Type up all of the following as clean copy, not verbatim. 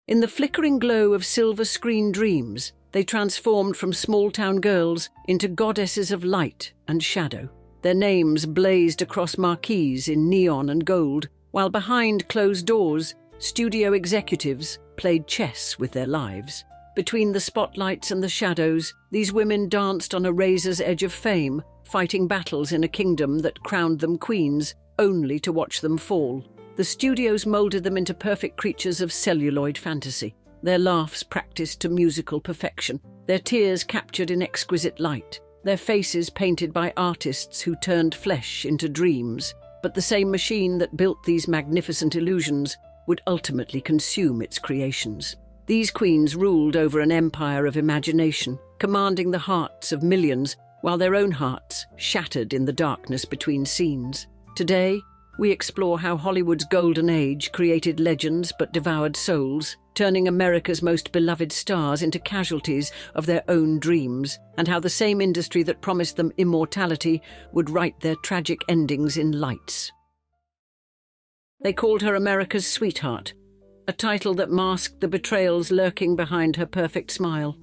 In the flickering glow of silver screen dreams, they transformed from small-town girls into goddesses of light and shadow. Their names blazed across marquees in neon and gold, while behind closed doors, studio executives played chess with their lives. Between the spotlights and the shadows, these women danced on a razor's edge of fame, fighting battles in a kingdom that crowned them queens, only to watch them fall. The studios molded them into perfect creatures of celluloid fantasy, their laughs practiced to musical perfection, their tears captured in exquisite light, their faces painted by artists who turned flesh into dreams. But the same machine that built these magnificent illusions would ultimately consume its creations. These queens ruled over an empire of imagination, commanding the hearts of millions, while their own hearts shattered in the darkness between scenes. Today, we explore how Hollywood's golden age created legends but devoured souls, turning America's most beloved stars into casualties of their own dreams, and how the same industry that promised them immortality would write their tragic endings in lights. They called her America's sweetheart, a title that masked the betrayals lurking behind her perfect smile.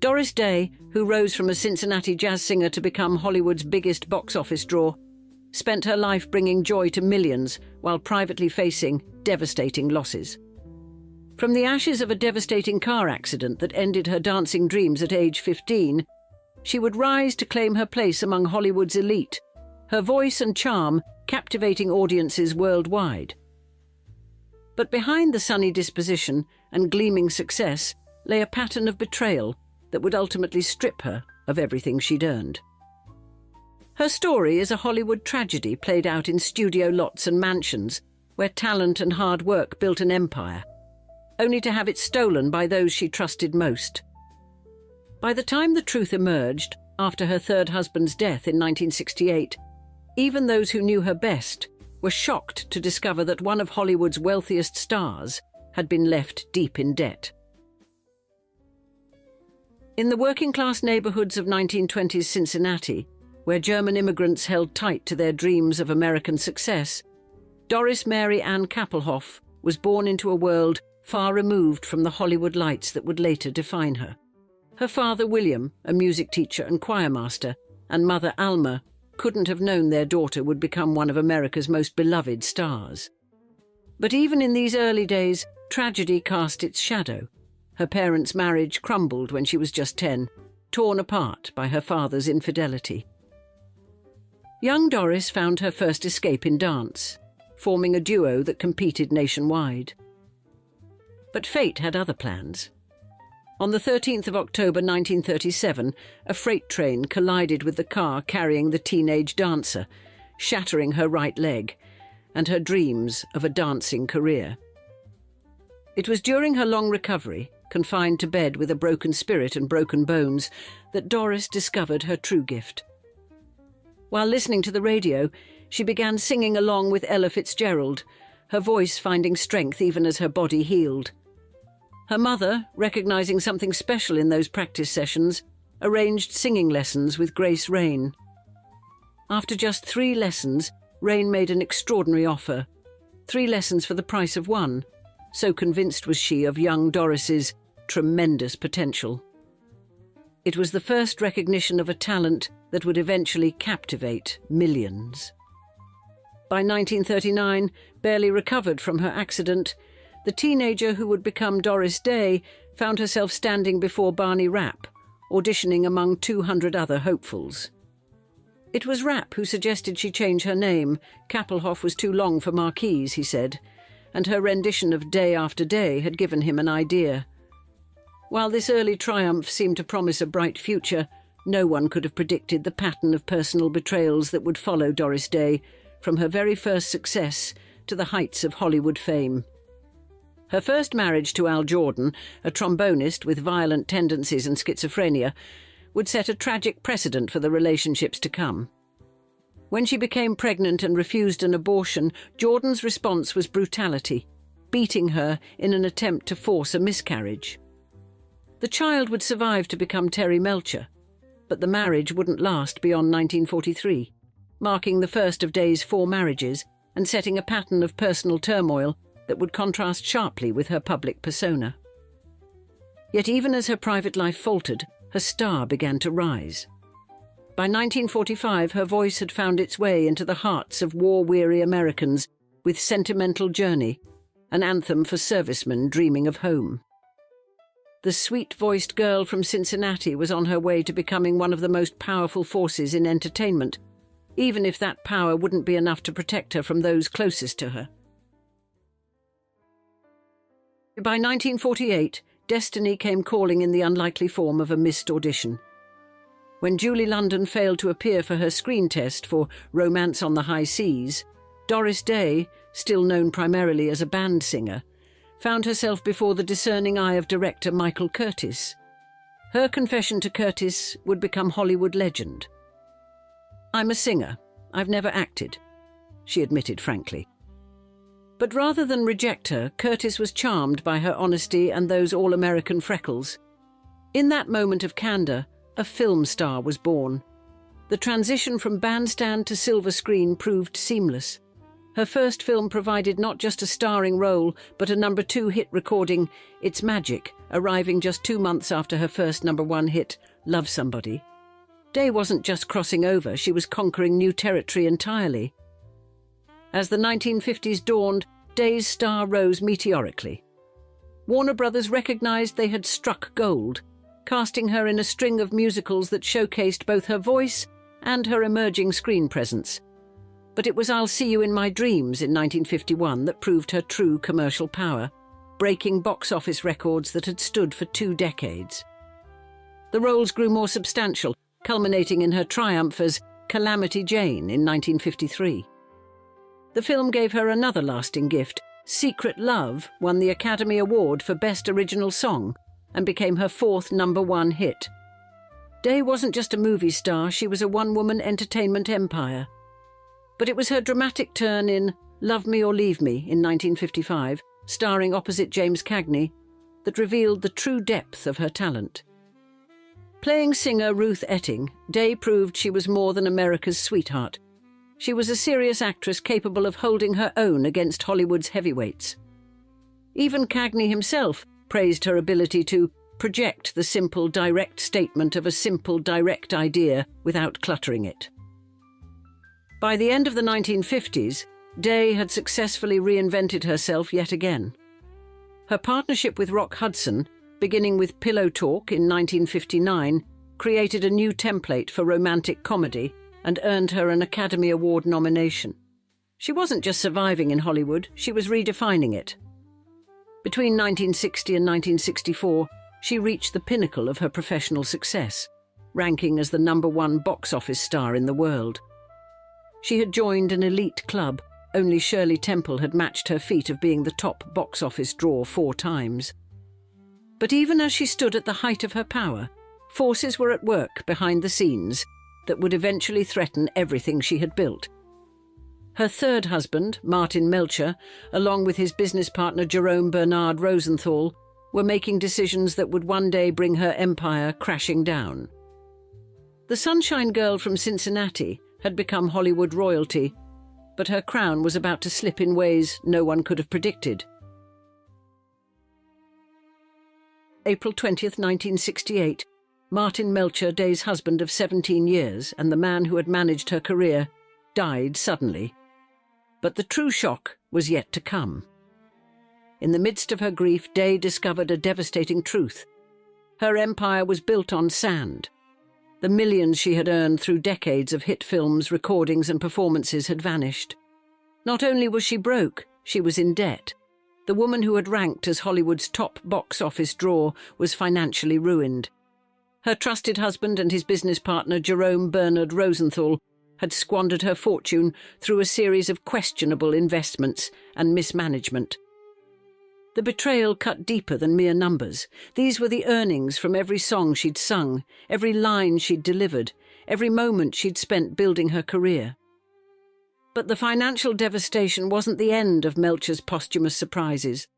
Doris Day, who rose from a Cincinnati jazz singer to become Hollywood's biggest box office draw, spent her life bringing joy to millions while privately facing devastating losses. From the ashes of a devastating car accident that ended her dancing dreams at age 15, she would rise to claim her place among Hollywood's elite, her voice and charm captivating audiences worldwide. But behind the sunny disposition and gleaming success lay a pattern of betrayal that would ultimately strip her of everything she'd earned. Her story is a Hollywood tragedy played out in studio lots and mansions, where talent and hard work built an empire, only to have it stolen by those she trusted most. By the time the truth emerged, after her third husband's death in 1968, even those who knew her best were shocked to discover that one of Hollywood's wealthiest stars had been left deep in debt. In the working-class neighborhoods of 1920s Cincinnati, where German immigrants held tight to their dreams of American success, Doris Mary Ann Kappelhoff was born into a world far removed from the Hollywood lights that would later define her. Her father, William, a music teacher and choir master, and mother, Alma, couldn't have known their daughter would become one of America's most beloved stars. But even in these early days, tragedy cast its shadow. Her parents' marriage crumbled when she was just 10, torn apart by her father's infidelity. Young Doris found her first escape in dance, forming a duo that competed nationwide. But fate had other plans. On the 13th of October 1937, a freight train collided with the car carrying the teenage dancer, shattering her right leg and her dreams of a dancing career. It was during her long recovery, confined to bed with a broken spirit and broken bones, that Doris discovered her true gift. While listening to the radio, she began singing along with Ella Fitzgerald, her voice finding strength even as her body healed. Her mother, recognizing something special in those practice sessions, arranged singing lessons with Grace Rain. After just 3 lessons, Rain made an extraordinary offer. 3 lessons for the price of 1. So convinced was she of young Doris's tremendous potential. It was the first recognition of a talent that would eventually captivate millions. By 1939, barely recovered from her accident, the teenager who would become Doris Day found herself standing before Barney Rapp, auditioning among 200 other hopefuls. It was Rapp who suggested she change her name. Kappelhoff was too long for marquees, he said, and her rendition of Day After Day had given him an idea. While this early triumph seemed to promise a bright future, no one could have predicted the pattern of personal betrayals that would follow Doris Day, from her very first success to the heights of Hollywood fame. Her first marriage to Al Jordan, a trombonist with violent tendencies and schizophrenia, would set a tragic precedent for the relationships to come. When she became pregnant and refused an abortion, Jordan's response was brutality, beating her in an attempt to force a miscarriage. The child would survive to become Terry Melcher, but the marriage wouldn't last beyond 1943, marking the first of Day's 4 marriages and setting a pattern of personal turmoil that would contrast sharply with her public persona. Yet even as her private life faltered, her star began to rise. By 1945, her voice had found its way into the hearts of war-weary Americans with Sentimental Journey, an anthem for servicemen dreaming of home. The sweet-voiced girl from Cincinnati was on her way to becoming one of the most powerful forces in entertainment, even if that power wouldn't be enough to protect her from those closest to her. By 1948, destiny came calling in the unlikely form of a missed audition. When Julie London failed to appear for her screen test for Romance on the High Seas, Doris Day, still known primarily as a band singer, found herself before the discerning eye of director Michael Curtiz. Her confession to Curtiz would become Hollywood legend. "I'm a singer. I've never acted," she admitted frankly. But rather than reject her, Curtiz was charmed by her honesty and those all-American freckles. In that moment of candor, a film star was born. The transition from bandstand to silver screen proved seamless. Her first film provided not just a starring role, but a #2 hit recording, It's Magic, arriving just 2 months after her first #1 hit, Love Somebody. Day wasn't just crossing over, she was conquering new territory entirely. As the 1950s dawned, Day's star rose meteorically. Warner Brothers recognized they had struck gold, casting her in a string of musicals that showcased both her voice and her emerging screen presence. But it was I'll See You in My Dreams in 1951 that proved her true commercial power, breaking box office records that had stood for 2 decades. The roles grew more substantial, culminating in her triumph as Calamity Jane in 1953. The film gave her another lasting gift. Secret Love won the Academy Award for Best Original Song and became her 4th #1 hit. Day wasn't just a movie star, she was a one-woman entertainment empire. But it was her dramatic turn in Love Me or Leave Me in 1955, starring opposite James Cagney, that revealed the true depth of her talent. Playing singer Ruth Etting, Day proved she was more than America's sweetheart. She was a serious actress capable of holding her own against Hollywood's heavyweights. Even Cagney himself praised her ability to project the simple, direct statement of a simple, direct idea without cluttering it. By the end of the 1950s, Day had successfully reinvented herself yet again. Her partnership with Rock Hudson, beginning with Pillow Talk in 1959, created a new template for romantic comedy and earned her an Academy Award nomination. She wasn't just surviving in Hollywood, she was redefining it. Between 1960 and 1964, she reached the pinnacle of her professional success, ranking as the #1 box office star in the world. She had joined an elite club. Only Shirley Temple had matched her feat of being the top box office draw 4 times. But even as she stood at the height of her power, forces were at work behind the scenes that would eventually threaten everything she had built. Her third husband, Martin Melcher, along with his business partner Jerome Bernard Rosenthal, were making decisions that would one day bring her empire crashing down. The Sunshine Girl from Cincinnati had become Hollywood royalty, but her crown was about to slip in ways no one could have predicted. April 20th, 1968, Martin Melcher, Day's husband of 17 years and the man who had managed her career, died suddenly. But the true shock was yet to come. In the midst of her grief, Day discovered a devastating truth. Her empire was built on sand. The millions she had earned through decades of hit films, recordings and performances had vanished. Not only was she broke, she was in debt. The woman who had ranked as Hollywood's top box office draw was financially ruined. Her trusted husband and his business partner Jerome Bernard Rosenthal had squandered her fortune through a series of questionable investments and mismanagement. The betrayal cut deeper than mere numbers. These were the earnings from every song she'd sung, every line she'd delivered, every moment she'd spent building her career. But the financial devastation wasn't the end of Melcher's posthumous surprises.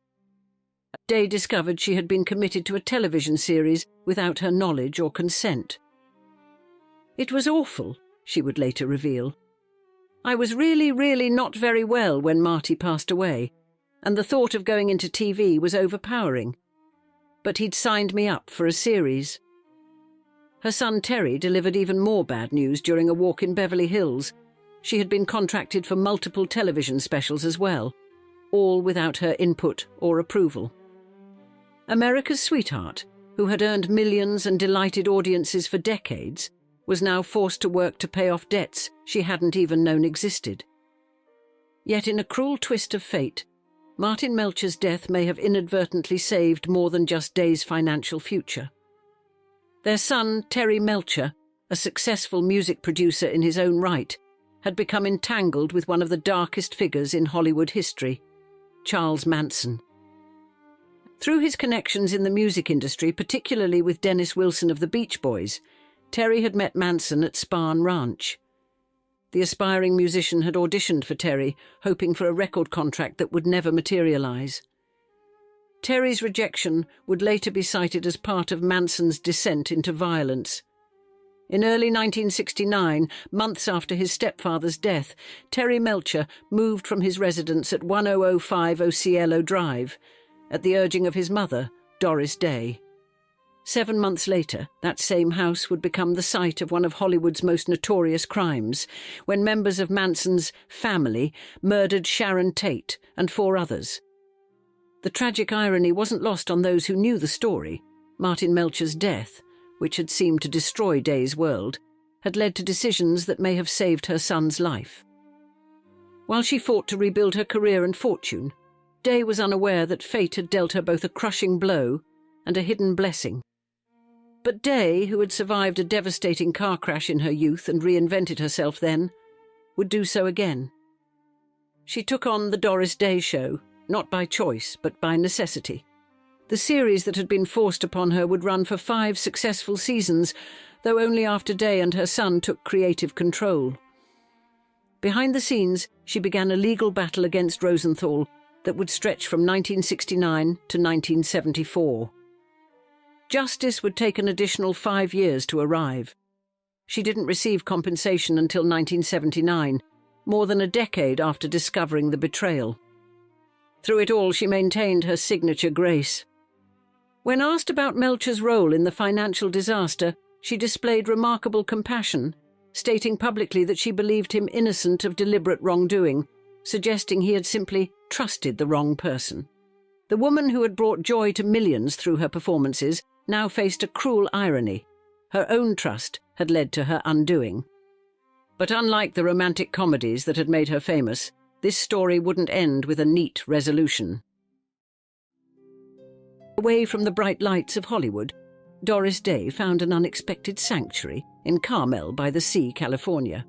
Day discovered she had been committed to a television series without her knowledge or consent. "It was awful," she would later reveal. "I was really not very well when Marty passed away, and the thought of going into TV was overpowering. But he'd signed me up for a series. Her son Terry delivered even more bad news during a walk in Beverly Hills. She had been contracted for multiple television specials as well, all without her input or approval. America's sweetheart, who had earned millions and delighted audiences for decades, was now forced to work to pay off debts she hadn't even known existed. Yet in a cruel twist of fate, Martin Melcher's death may have inadvertently saved more than just Day's financial future. Their son, Terry Melcher, a successful music producer in his own right, had become entangled with one of the darkest figures in Hollywood history, Charles Manson. Through his connections in the music industry, particularly with Dennis Wilson of the Beach Boys, Terry had met Manson at Spahn Ranch. The aspiring musician had auditioned for Terry, hoping for a record contract that would never materialize. Terry's rejection would later be cited as part of Manson's descent into violence. In early 1969, months after his stepfather's death, Terry Melcher moved from his residence at 1005 Ocielo Drive, at the urging of his mother, Doris Day. 7 months later, that same house would become the site of one of Hollywood's most notorious crimes, when members of Manson's family murdered Sharon Tate and 4 others. The tragic irony wasn't lost on those who knew the story. Martin Melcher's death, which had seemed to destroy Day's world, had led to decisions that may have saved her son's life. While she fought to rebuild her career and fortune, Day was unaware that fate had dealt her both a crushing blow and a hidden blessing. But Day, who had survived a devastating car crash in her youth and reinvented herself then, would do so again. She took on The Doris Day Show, not by choice, but by necessity. The series that had been forced upon her would run for 5 successful seasons, though only after Day and her son took creative control. Behind the scenes, she began a legal battle against Rosenthal that would stretch from 1969 to 1974. Justice would take an additional 5 years to arrive. She didn't receive compensation until 1979, more than a decade after discovering the betrayal. Through it all, she maintained her signature grace. When asked about Melcher's role in the financial disaster, she displayed remarkable compassion, stating publicly that she believed him innocent of deliberate wrongdoing, suggesting he had simply trusted the wrong person. The woman who had brought joy to millions through her performances now faced a cruel irony. Her own trust had led to her undoing. But unlike the romantic comedies that had made her famous, this story wouldn't end with a neat resolution. Away from the bright lights of Hollywood, Doris Day found an unexpected sanctuary in Carmel by the Sea, California.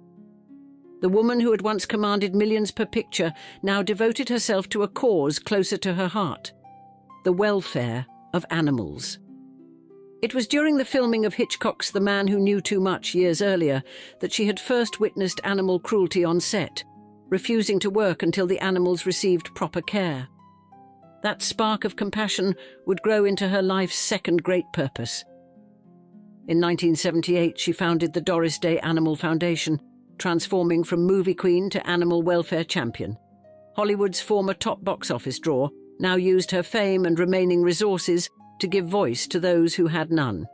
The woman who had once commanded millions per picture now devoted herself to a cause closer to her heart: the welfare of animals. It was during the filming of Hitchcock's The Man Who Knew Too Much years earlier that she had first witnessed animal cruelty on set, refusing to work until the animals received proper care. That spark of compassion would grow into her life's second great purpose. In 1978, she founded the Doris Day Animal Foundation, transforming from movie queen to animal welfare champion. Hollywood's former top box office draw now used her fame and remaining resources to give voice to those who had none.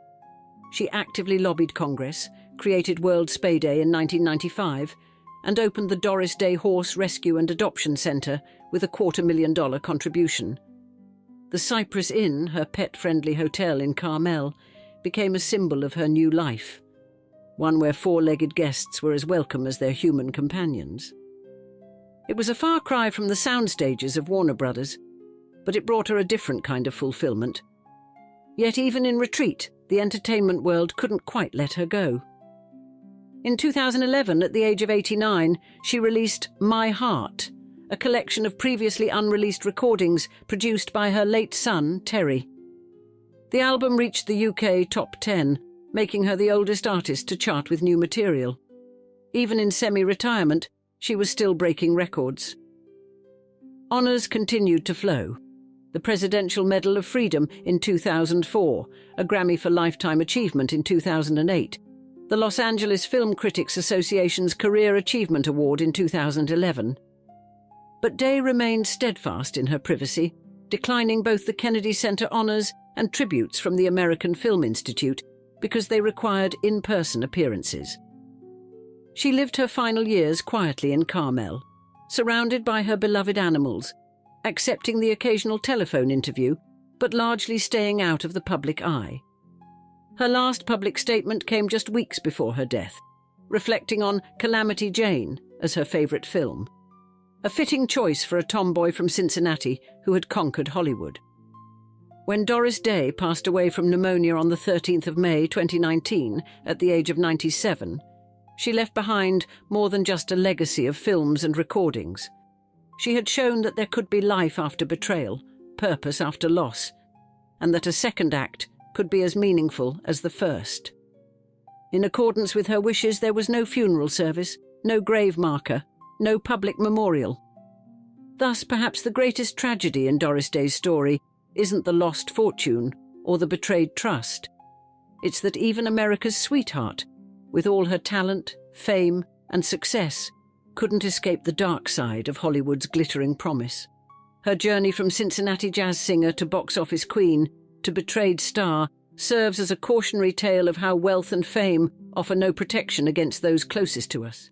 She actively lobbied Congress, created World Spay Day in 1995, and opened the Doris Day Horse Rescue and Adoption Center with a $250,000 contribution. The Cypress Inn, her pet-friendly hotel in Carmel, became a symbol of her new life, one where 4-legged guests were as welcome as their human companions. It was a far cry from the sound stages of Warner Brothers, but it brought her a different kind of fulfillment. Yet even in retreat, the entertainment world couldn't quite let her go. In 2011, at the age of 89, she released My Heart, a collection of previously unreleased recordings produced by her late son, Terry. The album reached the UK top 10, making her the oldest artist to chart with new material. Even in semi-retirement, she was still breaking records. Honours continued to flow. The Presidential Medal of Freedom in 2004, a Grammy for Lifetime Achievement in 2008, the Los Angeles Film Critics Association's Career Achievement Award in 2011. But Day remained steadfast in her privacy, declining both the Kennedy Center honors and tributes from the American Film Institute because they required in-person appearances. She lived her final years quietly in Carmel, surrounded by her beloved animals, accepting the occasional telephone interview, but largely staying out of the public eye. Her last public statement came just weeks before her death, reflecting on Calamity Jane as her favorite film. A fitting choice for a tomboy from Cincinnati who had conquered Hollywood. When Doris Day passed away from pneumonia on the 13th of May 2019 at the age of 97, she left behind more than just a legacy of films and recordings. She had shown that there could be life after betrayal, purpose after loss, and that a second act could be as meaningful as the first. In accordance with her wishes, there was no funeral service, no grave marker, no public memorial. Thus, perhaps the greatest tragedy in Doris Day's story isn't the lost fortune or the betrayed trust. It's that even America's sweetheart, with all her talent, fame, and success, couldn't escape the dark side of Hollywood's glittering promise. Her journey from Cincinnati jazz singer to box office queen to betrayed star serves as a cautionary tale of how wealth and fame offer no protection against those closest to us.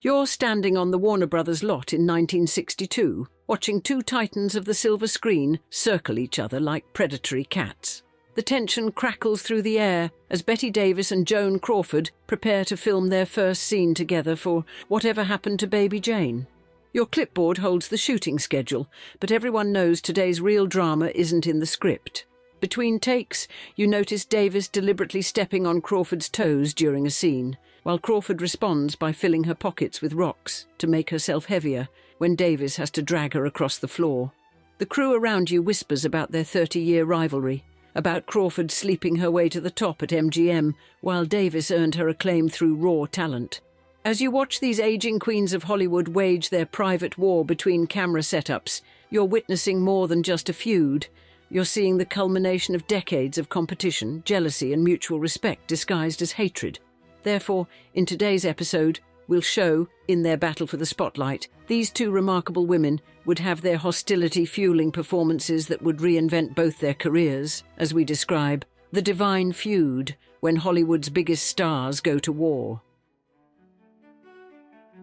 You're standing on the Warner Brothers lot in 1962, watching two titans of the silver screen circle each other like predatory cats. The tension crackles through the air as Bette Davis and Joan Crawford prepare to film their first scene together for Whatever Happened to Baby Jane. Your clipboard holds the shooting schedule, but everyone knows today's real drama isn't in the script. Between takes, you notice Davis deliberately stepping on Crawford's toes during a scene, while Crawford responds by filling her pockets with rocks to make herself heavier when Davis has to drag her across the floor. The crew around you whispers about their 30-year rivalry, about Crawford sleeping her way to the top at MGM, while Davis earned her acclaim through raw talent. As you watch these aging queens of Hollywood wage their private war between camera setups, you're witnessing more than just a feud. You're seeing the culmination of decades of competition, jealousy, and mutual respect disguised as hatred. Therefore, in today's episode, we'll show, in their battle for the spotlight, these two remarkable women would have their hostility-fueling performances that would reinvent both their careers, as we describe, the divine feud when Hollywood's biggest stars go to war.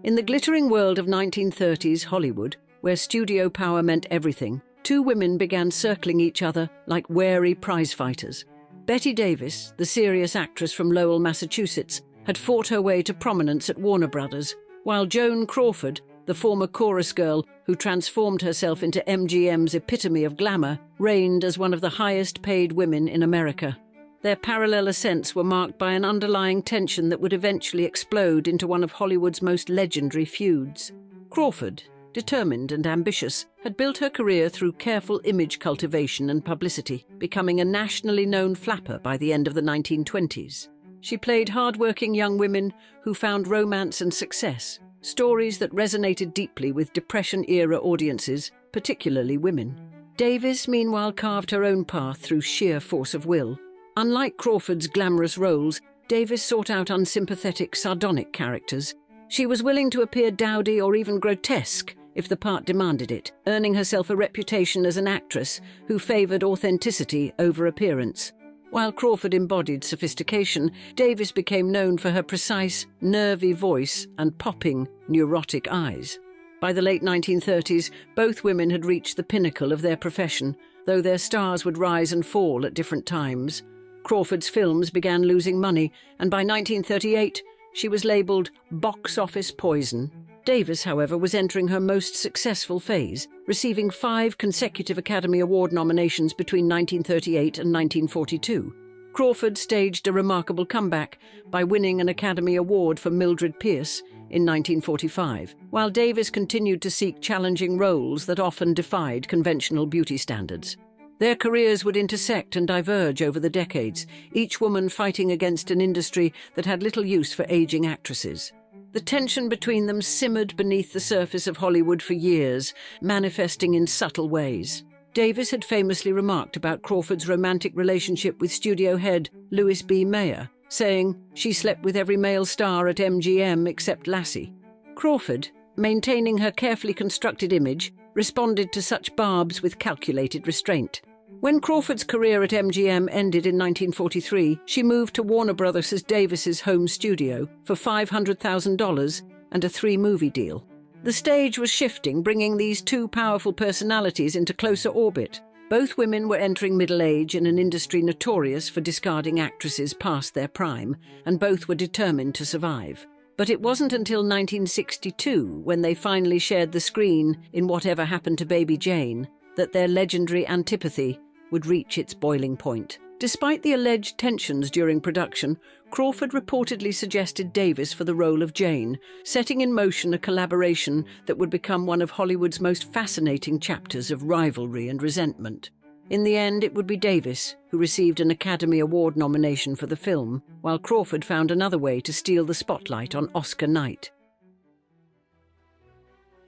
In the glittering world of 1930s Hollywood, where studio power meant everything, two women began circling each other like wary prize-fighters. Bette Davis, the serious actress from Lowell, Massachusetts, had fought her way to prominence at Warner Brothers, while Joan Crawford, the former chorus girl who transformed herself into MGM's epitome of glamour, reigned as one of the highest-paid women in America. Their parallel ascents were marked by an underlying tension that would eventually explode into one of Hollywood's most legendary feuds. Crawford, determined and ambitious, had built her career through careful image cultivation and publicity, becoming a nationally known flapper by the end of the 1920s. She played hard-working young women who found romance and success, stories that resonated deeply with Depression-era audiences, particularly women. Davis, meanwhile, carved her own path through sheer force of will. Unlike Crawford's glamorous roles, Davis sought out unsympathetic, sardonic characters. She was willing to appear dowdy or even grotesque if the part demanded it, earning herself a reputation as an actress who favoured authenticity over appearance. While Crawford embodied sophistication, Davis became known for her precise, nervy voice and popping, neurotic eyes. By the late 1930s, both women had reached the pinnacle of their profession, though their stars would rise and fall at different times. Crawford's films began losing money, and by 1938, she was labelled box office poison. Davis, however, was entering her most successful phase, receiving 5 consecutive Academy Award nominations between 1938 and 1942. Crawford staged a remarkable comeback by winning an Academy Award for Mildred Pierce in 1945, while Davis continued to seek challenging roles that often defied conventional beauty standards. Their careers would intersect and diverge over the decades, each woman fighting against an industry that had little use for aging actresses. The tension between them simmered beneath the surface of Hollywood for years, manifesting in subtle ways. Davis had famously remarked about Crawford's romantic relationship with studio head Louis B. Mayer, saying she slept with every male star at MGM except Lassie. Crawford, maintaining her carefully constructed image, responded to such barbs with calculated restraint. When Crawford's career at MGM ended in 1943, she moved to Warner Brothers' Davis's home studio for $500,000 and a 3-movie deal. The stage was shifting, bringing these two powerful personalities into closer orbit. Both women were entering middle age in an industry notorious for discarding actresses past their prime, and both were determined to survive. But it wasn't until 1962, when they finally shared the screen in Whatever Happened to Baby Jane, that their legendary antipathy would reach its boiling point. Despite the alleged tensions during production, Crawford reportedly suggested Davis for the role of Jane, setting in motion a collaboration that would become one of Hollywood's most fascinating chapters of rivalry and resentment. In the end, it would be Davis who received an Academy Award nomination for the film, while Crawford found another way to steal the spotlight on Oscar night.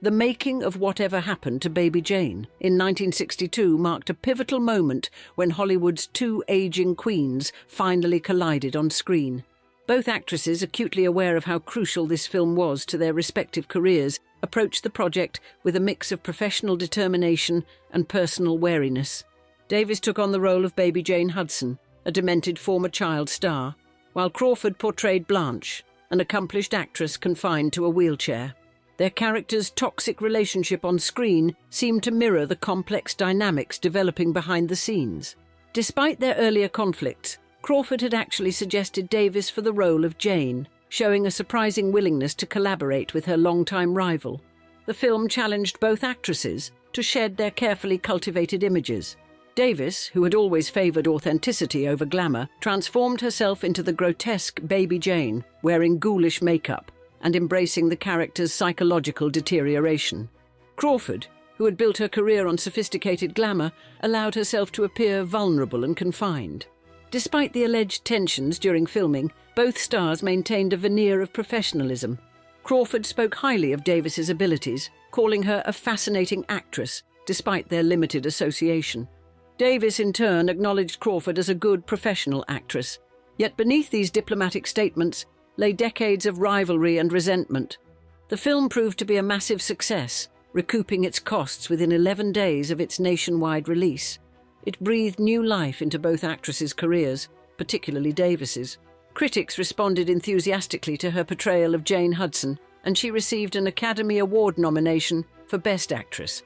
The making of Whatever Happened to Baby Jane in 1962 marked a pivotal moment when Hollywood's two aging queens finally collided on screen. Both actresses, acutely aware of how crucial this film was to their respective careers, approached the project with a mix of professional determination and personal wariness. Davis took on the role of Baby Jane Hudson, a demented former child star, while Crawford portrayed Blanche, an accomplished actress confined to a wheelchair. Their characters' toxic relationship on screen seemed to mirror the complex dynamics developing behind the scenes. Despite their earlier conflicts, Crawford had actually suggested Davis for the role of Jane, showing a surprising willingness to collaborate with her longtime rival. The film challenged both actresses to shed their carefully cultivated images. Davis, who had always favoured authenticity over glamour, transformed herself into the grotesque Baby Jane, wearing ghoulish makeup and embracing the character's psychological deterioration. Crawford, who had built her career on sophisticated glamour, allowed herself to appear vulnerable and confined. Despite the alleged tensions during filming, both stars maintained a veneer of professionalism. Crawford spoke highly of Davis's abilities, calling her a fascinating actress, despite their limited association. Davis, in turn, acknowledged Crawford as a good professional actress. Yet beneath these diplomatic statements lay decades of rivalry and resentment. The film proved to be a massive success, recouping its costs within 11 days of its nationwide release. It breathed new life into both actresses' careers, particularly Davis's. Critics responded enthusiastically to her portrayal of Jane Hudson, and she received an Academy Award nomination for Best Actress,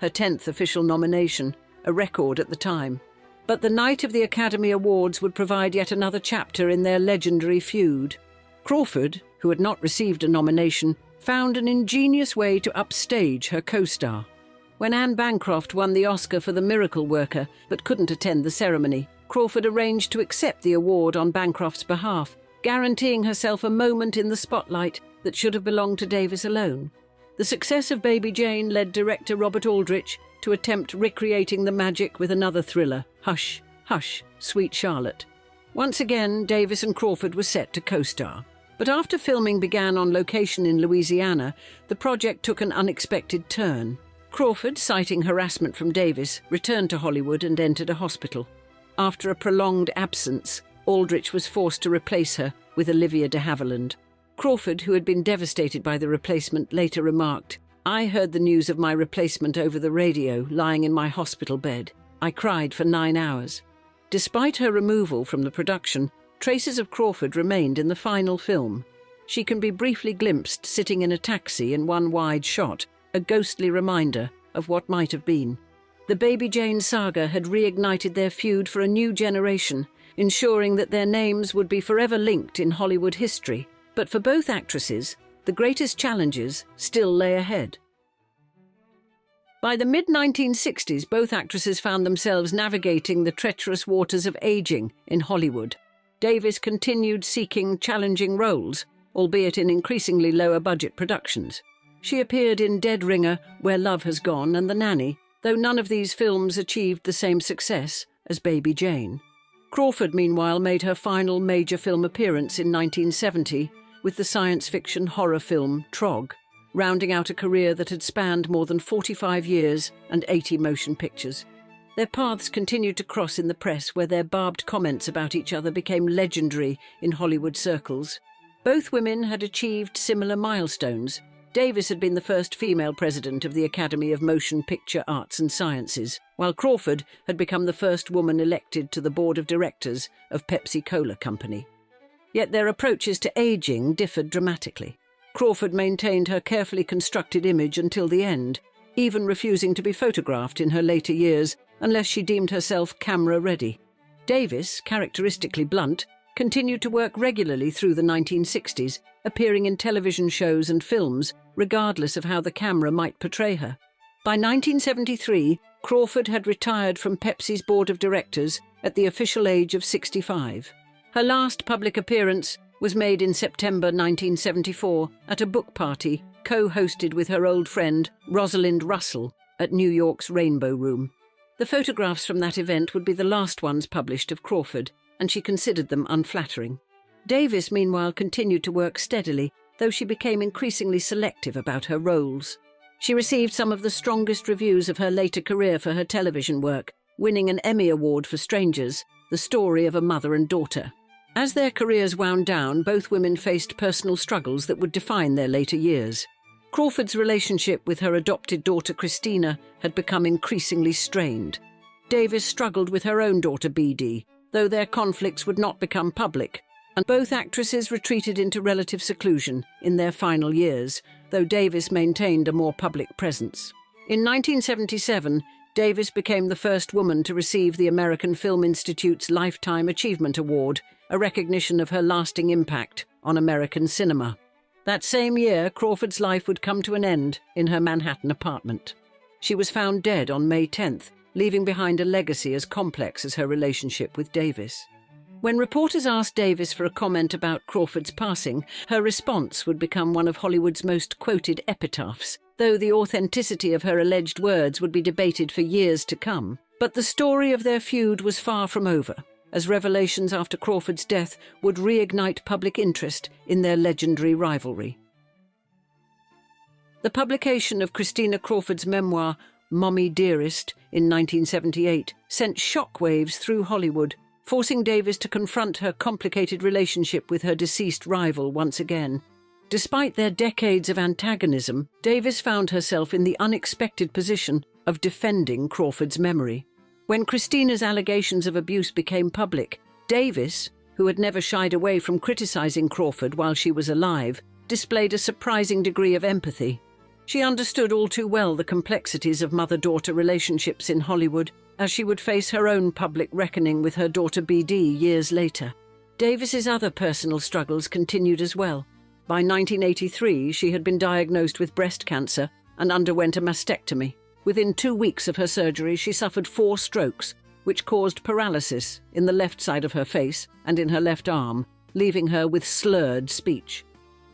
her 10th official nomination, a record at the time. But the night of the Academy Awards would provide yet another chapter in their legendary feud. Crawford, who had not received a nomination, found an ingenious way to upstage her co-star. When Anne Bancroft won the Oscar for The Miracle Worker but couldn't attend the ceremony, Crawford arranged to accept the award on Bancroft's behalf, guaranteeing herself a moment in the spotlight that should have belonged to Davis alone. The success of Baby Jane led director Robert Aldrich to attempt recreating the magic with another thriller, Hush, Hush, Sweet Charlotte. Once again, Davis and Crawford were set to co-star. But after filming began on location in Louisiana, the project took an unexpected turn. Crawford, citing harassment from Davis, returned to Hollywood and entered a hospital. After a prolonged absence, Aldrich was forced to replace her with Olivia de Havilland. Crawford, who had been devastated by the replacement, later remarked, "I heard the news of my replacement over the radio, lying in my hospital bed. I cried for 9 hours." Despite her removal from the production, traces of Crawford remained in the final film. She can be briefly glimpsed sitting in a taxi in one wide shot, a ghostly reminder of what might have been. The Baby Jane saga had reignited their feud for a new generation, ensuring that their names would be forever linked in Hollywood history. But for both actresses, the greatest challenges still lay ahead. By the mid-1960s, both actresses found themselves navigating the treacherous waters of aging in Hollywood. Davis continued seeking challenging roles, albeit in increasingly lower-budget productions. She appeared in Dead Ringer, Where Love Has Gone, and The Nanny, though none of these films achieved the same success as Baby Jane. Crawford, meanwhile, made her final major film appearance in 1970 with the science fiction horror film Trog, rounding out a career that had spanned more than 45 years and 80 motion pictures. Their paths continued to cross in the press, where their barbed comments about each other became legendary in Hollywood circles. Both women had achieved similar milestones, Davis had been the first female president of the Academy of Motion Picture Arts and Sciences, while Crawford had become the first woman elected to the board of directors of Pepsi-Cola Company. Yet their approaches to aging differed dramatically. Crawford maintained her carefully constructed image until the end, even refusing to be photographed in her later years unless she deemed herself camera-ready. Davis, characteristically blunt, continued to work regularly through the 1960s, appearing in television shows and films, regardless of how the camera might portray her. By 1973, Crawford had retired from Pepsi's board of directors at the official age of 65. Her last public appearance was made in September 1974 at a book party co-hosted with her old friend Rosalind Russell at New York's Rainbow Room. The photographs from that event would be the last ones published of Crawford, and she considered them unflattering. Davis, meanwhile, continued to work steadily, though she became increasingly selective about her roles. She received some of the strongest reviews of her later career for her television work, winning an Emmy Award for Strangers, the story of a mother and daughter. As their careers wound down, both women faced personal struggles that would define their later years. Crawford's relationship with her adopted daughter Christina had become increasingly strained. Davis struggled with her own daughter BD, though their conflicts would not become public, and both actresses retreated into relative seclusion in their final years, though Davis maintained a more public presence. In 1977, Davis became the first woman to receive the American Film Institute's Lifetime Achievement Award, a recognition of her lasting impact on American cinema. That same year, Crawford's life would come to an end in her Manhattan apartment. She was found dead on May 10th, leaving behind a legacy as complex as her relationship with Davis. When reporters asked Davis for a comment about Crawford's passing, her response would become one of Hollywood's most quoted epitaphs, though the authenticity of her alleged words would be debated for years to come. But the story of their feud was far from over, as revelations after Crawford's death would reignite public interest in their legendary rivalry. The publication of Christina Crawford's memoir, Mommy Dearest, in 1978, sent shockwaves through Hollywood, forcing Davis to confront her complicated relationship with her deceased rival once again. Despite their decades of antagonism, Davis found herself in the unexpected position of defending Crawford's memory. When Christina's allegations of abuse became public, Davis, who had never shied away from criticizing Crawford while she was alive, displayed a surprising degree of empathy. She understood all too well the complexities of mother-daughter relationships in Hollywood, as she would face her own public reckoning with her daughter BD years later. Davis's other personal struggles continued as well. By 1983, she had been diagnosed with breast cancer and underwent a mastectomy. Within 2 weeks of her surgery, she suffered 4 strokes, which caused paralysis in the left side of her face and in her left arm, leaving her with slurred speech.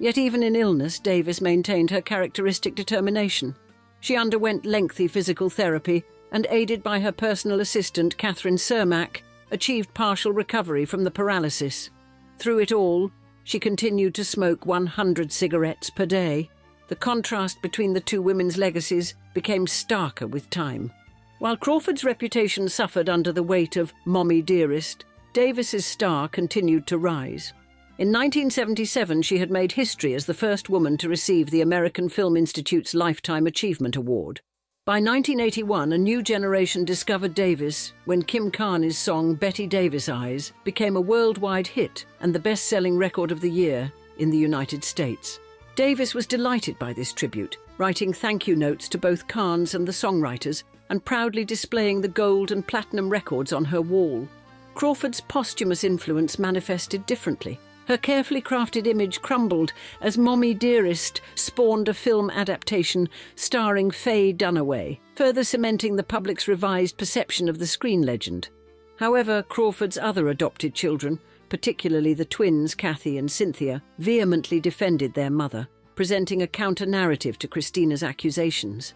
Yet even in illness, Davis maintained her characteristic determination. She underwent lengthy physical therapy and, aided by her personal assistant, Catherine Cermak, achieved partial recovery from the paralysis. Through it all, she continued to smoke 100 cigarettes per day. The contrast between the two women's legacies became starker with time. While Crawford's reputation suffered under the weight of Mommy Dearest, Davis's star continued to rise. In 1977, she had made history as the first woman to receive the American Film Institute's Lifetime Achievement Award. By 1981, a new generation discovered Davis when Kim Carney's song Betty Davis Eyes became a worldwide hit and the best-selling record of the year in the United States. Davis was delighted by this tribute, writing thank you notes to both Carnes and the songwriters and proudly displaying the gold and platinum records on her wall. Crawford's posthumous influence manifested differently. Her carefully crafted image crumbled as Mommy Dearest spawned a film adaptation starring Faye Dunaway, further cementing the public's revised perception of the screen legend. However, Crawford's other adopted children, particularly the twins Kathy and Cynthia, vehemently defended their mother, presenting a counter-narrative to Christina's accusations.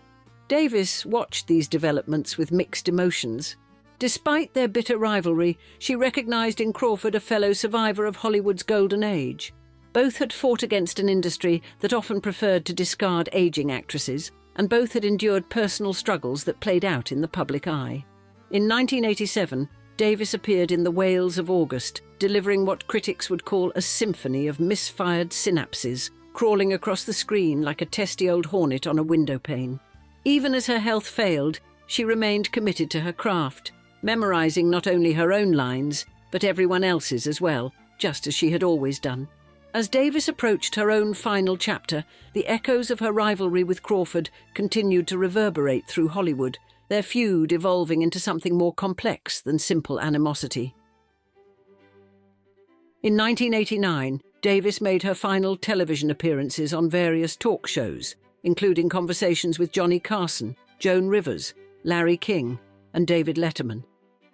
Davis watched these developments with mixed emotions. Despite their bitter rivalry, she recognized in Crawford a fellow survivor of Hollywood's golden age. Both had fought against an industry that often preferred to discard aging actresses, and both had endured personal struggles that played out in the public eye. In 1987, Davis appeared in The Whales of August, delivering what critics would call a symphony of misfired synapses, crawling across the screen like a testy old hornet on a window pane. Even as her health failed, she remained committed to her craft, memorizing not only her own lines, but everyone else's as well, just as she had always done. As Davis approached her own final chapter, the echoes of her rivalry with Crawford continued to reverberate through Hollywood, their feud evolving into something more complex than simple animosity. In 1989, Davis made her final television appearances on various talk shows, including conversations with Johnny Carson, Joan Rivers, Larry King, and David Letterman.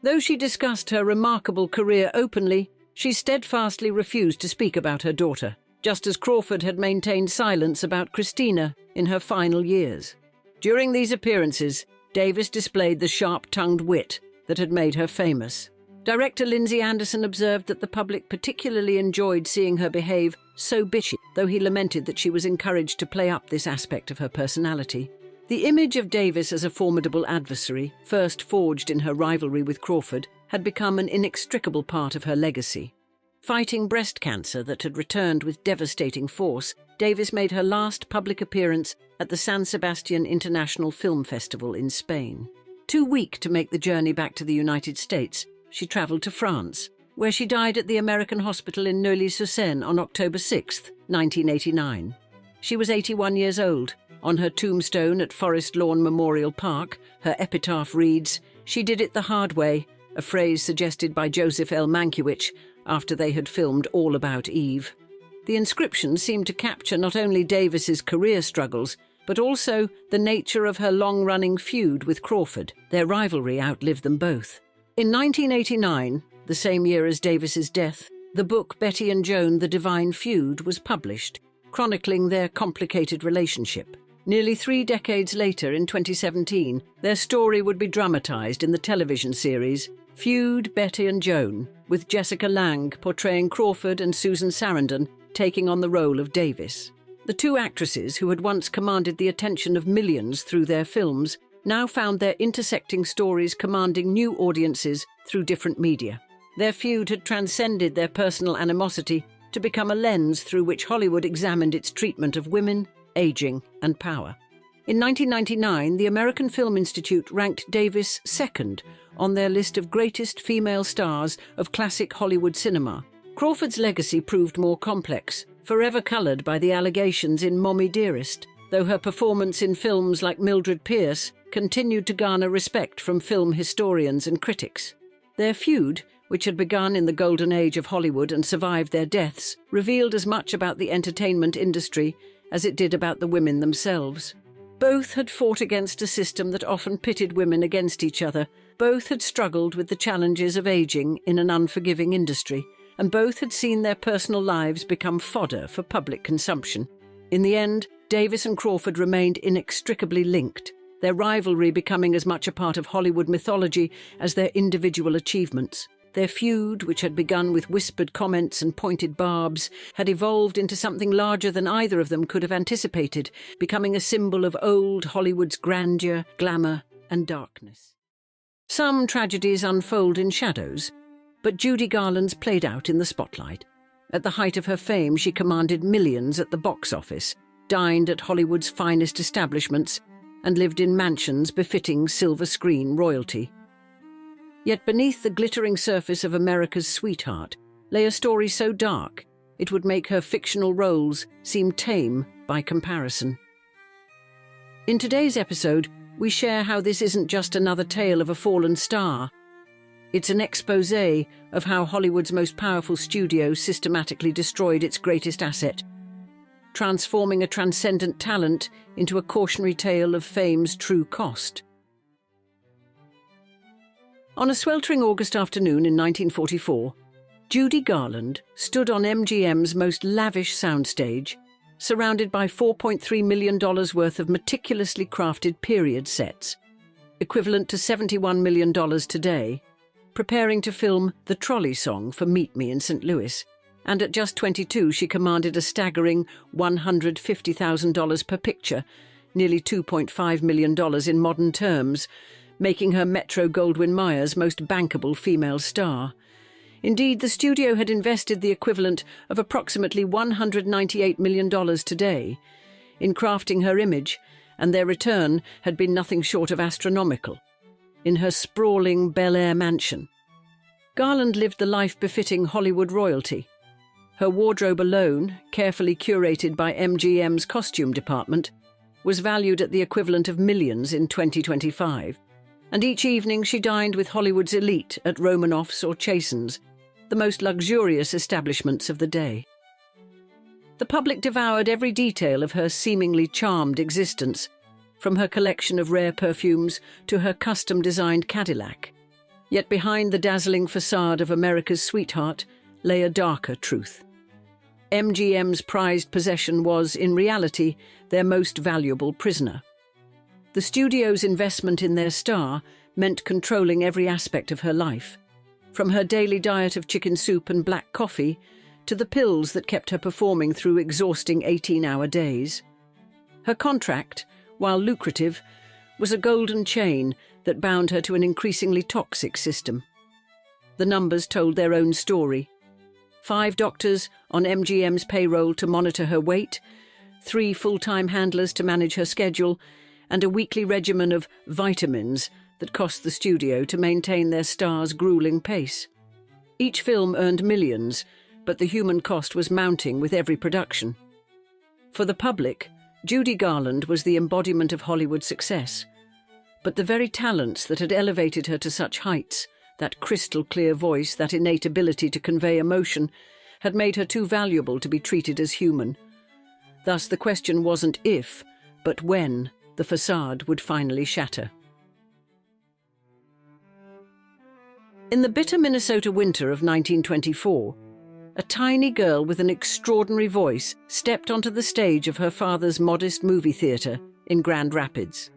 Though she discussed her remarkable career openly, she steadfastly refused to speak about her daughter, just as Crawford had maintained silence about Christina in her final years. During these appearances, Davis displayed the sharp-tongued wit that had made her famous. Director Lindsay Anderson observed that the public particularly enjoyed seeing her behave so bitchy, though he lamented that she was encouraged to play up this aspect of her personality. The image of Davis as a formidable adversary, first forged in her rivalry with Crawford, had become an inextricable part of her legacy. Fighting breast cancer that had returned with devastating force, Davis made her last public appearance at the San Sebastian International Film Festival in Spain. Too weak to make the journey back to the United States, she travelled to France, where she died at the American hospital in Neuilly-sur-Seine on October 6, 1989. She was 81 years old. On her tombstone at Forest Lawn Memorial Park, her epitaph reads, "She did it the hard way," a phrase suggested by Joseph L. Mankiewicz after they had filmed All About Eve. The inscription seemed to capture not only Davis's career struggles, but also the nature of her long-running feud with Crawford. Their rivalry outlived them both. In 1989, the same year as Davis's death, the book Bette and Joan, The Divine Feud was published, chronicling their complicated relationship. Nearly 3 decades later, in 2017, their story would be dramatized in the television series Feud, Bette and Joan, with Jessica Lange portraying Crawford and Susan Sarandon taking on the role of Davis. The two actresses, who had once commanded the attention of millions through their films, now found their intersecting stories commanding new audiences through different media. Their feud had transcended their personal animosity to become a lens through which Hollywood examined its treatment of women, aging, and power. In 1999, the American Film Institute ranked Davis second on their list of greatest female stars of classic Hollywood cinema. Crawford's legacy proved more complex, forever coloured by the allegations in Mommy Dearest, though her performance in films like Mildred Pierce continued to garner respect from film historians and critics. Their feud, which had begun in the golden age of Hollywood and survived their deaths, revealed as much about the entertainment industry as it did about the women themselves. Both had fought against a system that often pitted women against each other. Both had struggled with the challenges of aging in an unforgiving industry, and both had seen their personal lives become fodder for public consumption. In the end, Davis and Crawford remained inextricably linked, their rivalry becoming as much a part of Hollywood mythology as their individual achievements. Their feud, which had begun with whispered comments and pointed barbs, had evolved into something larger than either of them could have anticipated, becoming a symbol of old Hollywood's grandeur, glamour, and darkness. Some tragedies unfold in shadows, but Judy Garland's played out in the spotlight. At the height of her fame, she commanded millions at the box office, dined at Hollywood's finest establishments, and lived in mansions befitting silver screen royalty. Yet beneath the glittering surface of America's sweetheart lay a story so dark it would make her fictional roles seem tame by comparison. In today's episode, we share how this isn't just another tale of a fallen star. It's an exposé of how Hollywood's most powerful studio systematically destroyed its greatest asset, transforming a transcendent talent into a cautionary tale of fame's true cost. On a sweltering August afternoon in 1944, Judy Garland stood on MGM's most lavish soundstage, surrounded by $4.3 million worth of meticulously crafted period sets, equivalent to $71 million today, preparing to film The Trolley Song for Meet Me in St. Louis. And at just 22, she commanded a staggering $150,000 per picture, nearly $2.5 million in modern terms, making her Metro-Goldwyn-Mayer's most bankable female star. Indeed, the studio had invested the equivalent of approximately $198 million today in crafting her image, and their return had been nothing short of astronomical. In her sprawling Bel Air mansion, Garland lived the life befitting Hollywood royalty. Her wardrobe alone, carefully curated by MGM's costume department, was valued at the equivalent of millions in 2025, and each evening she dined with Hollywood's elite at Romanoff's or Chasen's, the most luxurious establishments of the day. The public devoured every detail of her seemingly charmed existence, from her collection of rare perfumes to her custom-designed Cadillac. Yet behind the dazzling facade of America's sweetheart lay a darker truth. MGM's prized possession was, in reality, their most valuable prisoner. The studio's investment in their star meant controlling every aspect of her life, from her daily diet of chicken soup and black coffee to the pills that kept her performing through exhausting 18-hour days. Her contract, while lucrative, was a golden chain that bound her to an increasingly toxic system. The numbers told their own story. 5 doctors on MGM's payroll to monitor her weight, 3 full-time handlers to manage her schedule, and a weekly regimen of vitamins that cost the studio to maintain their star's grueling pace. Each film earned millions, but the human cost was mounting with every production. For the public, Judy Garland was the embodiment of Hollywood success. But the very talents that had elevated her to such heights, that crystal-clear voice, that innate ability to convey emotion, had made her too valuable to be treated as human. Thus the question wasn't if, but when, the facade would finally shatter. In the bitter Minnesota winter of 1924, a tiny girl with an extraordinary voice stepped onto the stage of her father's modest movie theatre in Grand Rapids.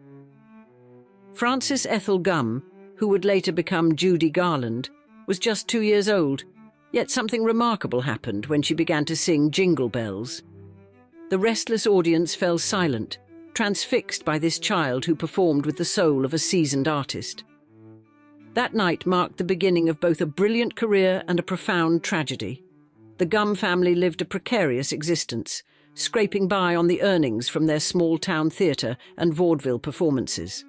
Frances Ethel Gumm, who would later become Judy Garland, was just 2 years old, yet something remarkable happened when she began to sing Jingle Bells. The restless audience fell silent, transfixed by this child who performed with the soul of a seasoned artist. That night marked the beginning of both a brilliant career and a profound tragedy. The Gumm family lived a precarious existence, scraping by on the earnings from their small-town theatre and vaudeville performances.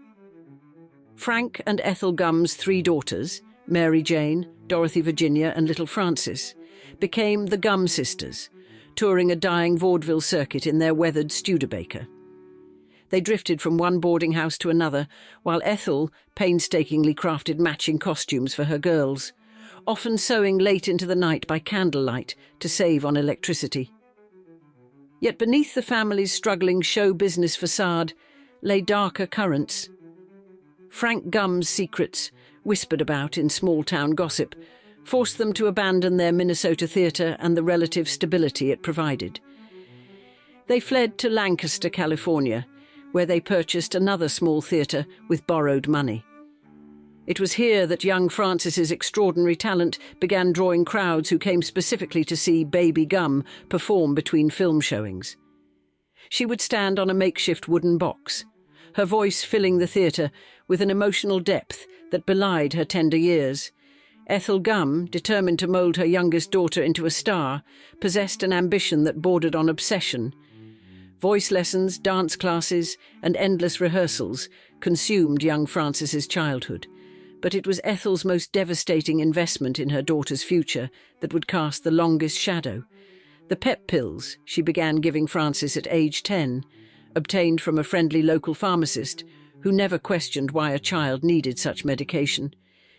Frank and Ethel Gumm's 3 daughters, Mary Jane, Dorothy Virginia and little Frances, became the Gumm sisters, touring a dying vaudeville circuit in their weathered Studebaker. They drifted from one boarding house to another, while Ethel painstakingly crafted matching costumes for her girls, often sewing late into the night by candlelight to save on electricity. Yet beneath the family's struggling show business facade lay darker currents. Frank Gumm's secrets, whispered about in small-town gossip, forced them to abandon their Minnesota theatre and the relative stability it provided. They fled to Lancaster, California, where they purchased another small theatre with borrowed money. It was here that young Frances's extraordinary talent began drawing crowds who came specifically to see Baby Gumm perform between film showings. She would stand on a makeshift wooden box, her voice filling the theatre with an emotional depth that belied her tender years. Ethel Gumm, determined to mould her youngest daughter into a star, possessed an ambition that bordered on obsession. Voice lessons, dance classes, and endless rehearsals consumed young Frances's childhood. But it was Ethel's most devastating investment in her daughter's future that would cast the longest shadow. The pep pills she began giving Frances at age 10, obtained from a friendly local pharmacist who never questioned why a child needed such medication.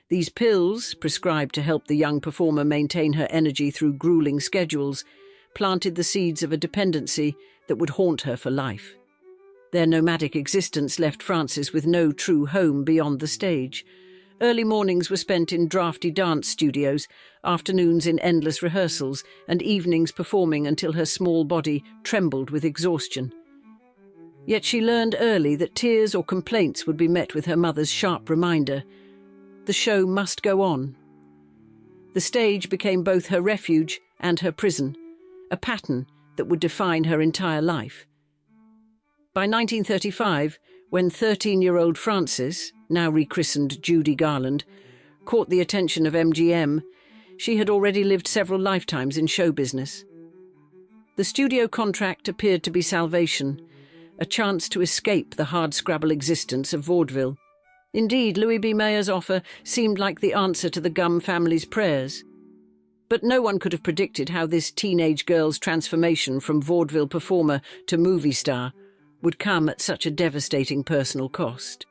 These pills, prescribed to help the young performer maintain her energy through grueling schedules, planted the seeds of a dependency that would haunt her for life. Their nomadic existence left Frances with no true home beyond the stage. Early mornings were spent in drafty dance studios, afternoons in endless rehearsals, and evenings performing until her small body trembled with exhaustion. Yet she learned early that tears or complaints would be met with her mother's sharp reminder: the show must go on. The stage became both her refuge and her prison, a pattern that would define her entire life. By 1935, when 13-year-old Frances, now rechristened Judy Garland, caught the attention of MGM, She had already lived several lifetimes in show business. The studio contract appeared to be salvation, a chance to escape the hardscrabble existence of vaudeville. Indeed, Louis B. Mayer's offer seemed like the answer to the Gum family's prayers. But no one could have predicted how this teenage girl's transformation from vaudeville performer to movie star would come at such a devastating personal cost.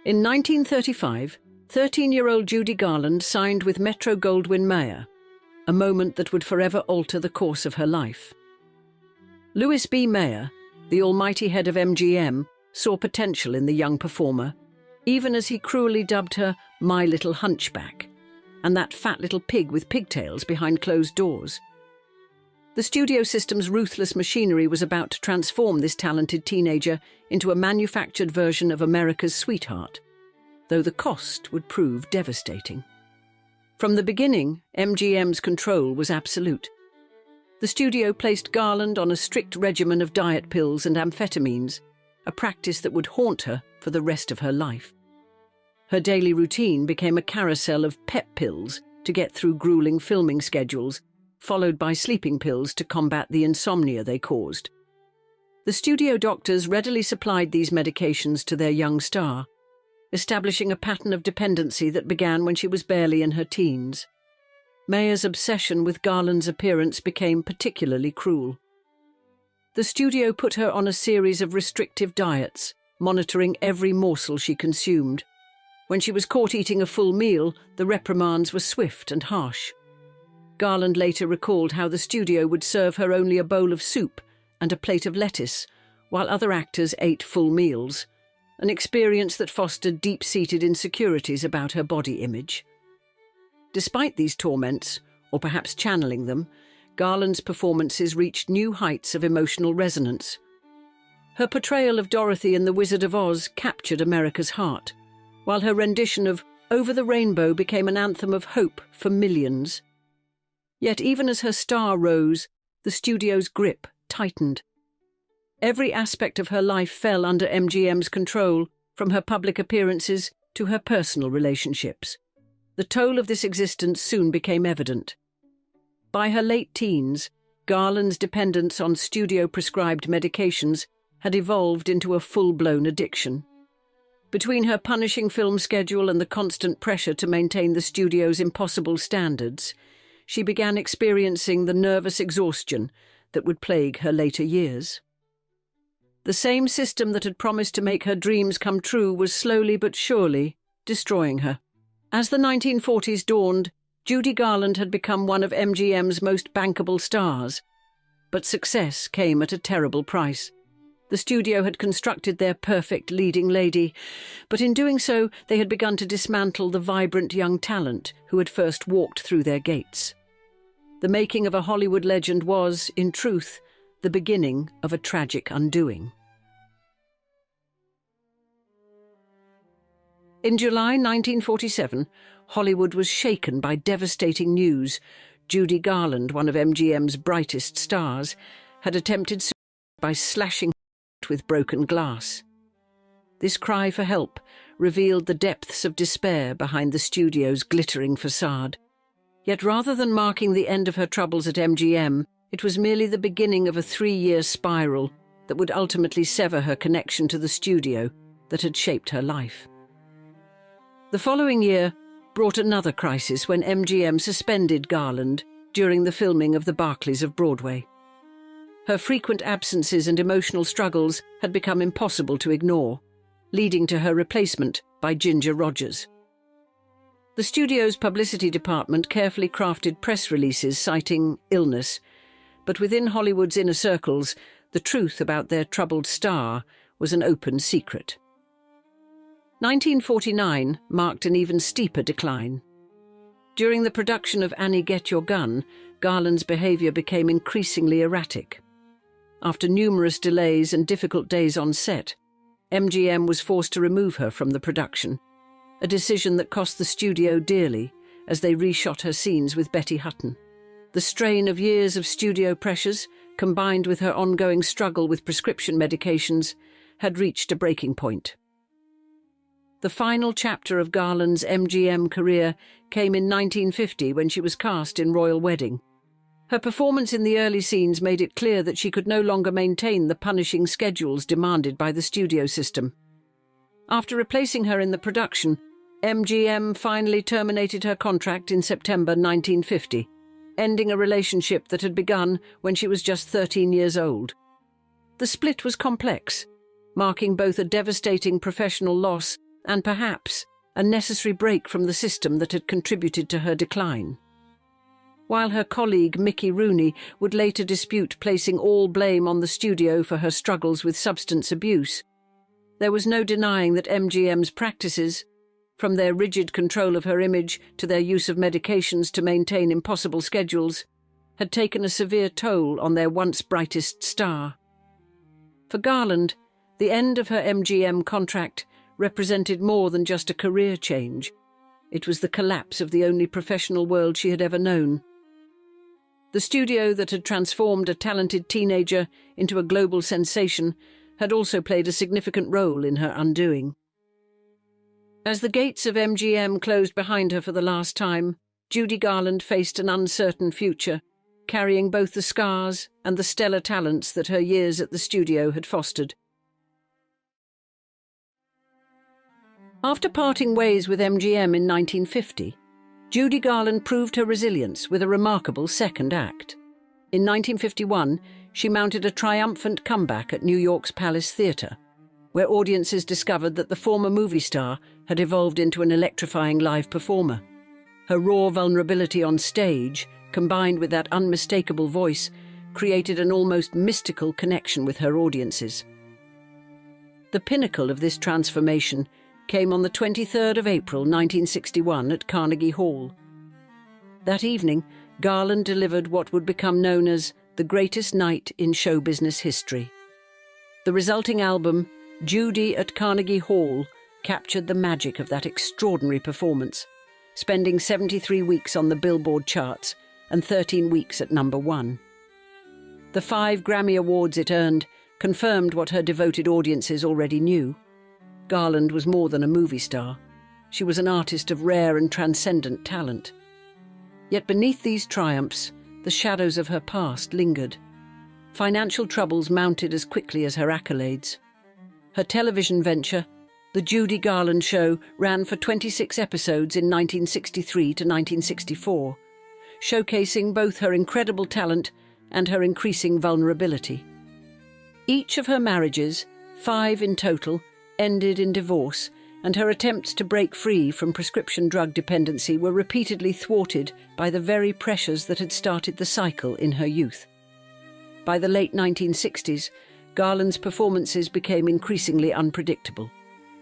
In 1935, 13-year-old Judy Garland signed with Metro-Goldwyn-Mayer, a moment that would forever alter the course of her life. Louis B. Mayer, the almighty head of MGM, saw potential in the young performer, even as he cruelly dubbed her "My Little Hunchback," and that fat little pig with pigtails behind closed doors. The studio system's ruthless machinery was about to transform this talented teenager into a manufactured version of America's sweetheart, though the cost would prove devastating. From the beginning, MGM's control was absolute. The studio placed Garland on a strict regimen of diet pills and amphetamines, a practice that would haunt her for the rest of her life. Her daily routine became a carousel of pep pills to get through grueling filming schedules, followed by sleeping pills to combat the insomnia they caused. The studio doctors readily supplied these medications to their young star, establishing a pattern of dependency that began when she was barely in her teens. Mayer's obsession with Garland's appearance became particularly cruel. The studio put her on a series of restrictive diets, monitoring every morsel she consumed. When she was caught eating a full meal, the reprimands were swift and harsh. Garland later recalled how the studio would serve her only a bowl of soup and a plate of lettuce, while other actors ate full meals, an experience that fostered deep-seated insecurities about her body image. Despite these torments, or perhaps channeling them, Garland's performances reached new heights of emotional resonance. Her portrayal of Dorothy in The Wizard of Oz captured America's heart, while her rendition of Over the Rainbow became an anthem of hope for millions. Yet even as her star rose, the studio's grip tightened. Every aspect of her life fell under MGM's control, from her public appearances to her personal relationships. The toll of this existence soon became evident. By her late teens, Garland's dependence on studio-prescribed medications had evolved into a full-blown addiction. Between her punishing film schedule and the constant pressure to maintain the studio's impossible standards, she began experiencing the nervous exhaustion that would plague her later years. The same system that had promised to make her dreams come true was slowly but surely destroying her. As the 1940s dawned, Judy Garland had become one of MGM's most bankable stars. But success came at a terrible price. The studio had constructed their perfect leading lady, but in doing so they had begun to dismantle the vibrant young talent who had first walked through their gates. The making of a Hollywood legend was, in truth, the beginning of a tragic undoing. In July 1947, Hollywood was shaken by devastating news. Judy Garland, one of MGM's brightest stars, had attempted suicide by slashing her with broken glass. This cry for help revealed the depths of despair behind the studio's glittering facade. Yet rather than marking the end of her troubles at MGM, it was merely the beginning of a 3-year spiral that would ultimately sever her connection to the studio that had shaped her life. The following year brought another crisis when MGM suspended Garland during the filming of The Barclays of Broadway. Her frequent absences and emotional struggles had become impossible to ignore, leading to her replacement by Ginger Rogers. The studio's publicity department carefully crafted press releases citing illness, but within Hollywood's inner circles, the truth about their troubled star was an open secret. 1949 marked an even steeper decline. During the production of Annie Get Your Gun, Garland's behaviour became increasingly erratic. After numerous delays and difficult days on set, MGM was forced to remove her from the production, a decision that cost the studio dearly as they reshot her scenes with Betty Hutton. The strain of years of studio pressures, combined with her ongoing struggle with prescription medications, had reached a breaking point. The final chapter of Garland's MGM career came in 1950 when she was cast in Royal Wedding. Her performance in the early scenes made it clear that she could no longer maintain the punishing schedules demanded by the studio system. After replacing her in the production, MGM finally terminated her contract in September 1950, ending a relationship that had begun when she was just 13 years old. The split was complex, marking both a devastating professional loss and perhaps a necessary break from the system that had contributed to her decline. While her colleague Mickey Rooney would later dispute placing all blame on the studio for her struggles with substance abuse, there was no denying that MGM's practices, from their rigid control of her image to their use of medications to maintain impossible schedules, had taken a severe toll on their once brightest star. For Garland, the end of her MGM contract represented more than just a career change. It was the collapse of the only professional world she had ever known. The studio that had transformed a talented teenager into a global sensation had also played a significant role in her undoing. As the gates of MGM closed behind her for the last time, Judy Garland faced an uncertain future, carrying both the scars and the stellar talents that her years at the studio had fostered. After parting ways with MGM in 1950, Judy Garland proved her resilience with a remarkable second act. In 1951, she mounted a triumphant comeback at New York's Palace Theatre, where audiences discovered that the former movie star had evolved into an electrifying live performer. Her raw vulnerability on stage, combined with that unmistakable voice, created an almost mystical connection with her audiences. The pinnacle of this transformation came on the 23rd of April 1961 at Carnegie Hall. That evening, Garland delivered what would become known as the greatest night in show business history. The resulting album, Judy at Carnegie Hall, captured the magic of that extraordinary performance, spending 73 weeks on the Billboard charts and 13 weeks at #1. The 5 Grammy Awards it earned confirmed what her devoted audiences already knew. Garland was more than a movie star. She was an artist of rare and transcendent talent. Yet beneath these triumphs, the shadows of her past lingered. Financial troubles mounted as quickly as her accolades. Her television venture, The Judy Garland Show, ran for 26 episodes in 1963 to 1964, showcasing both her incredible talent and her increasing vulnerability. Each of her marriages, 5 in total, ended in divorce, and her attempts to break free from prescription drug dependency were repeatedly thwarted by the very pressures that had started the cycle in her youth. By the late 1960s, Garland's performances became increasingly unpredictable.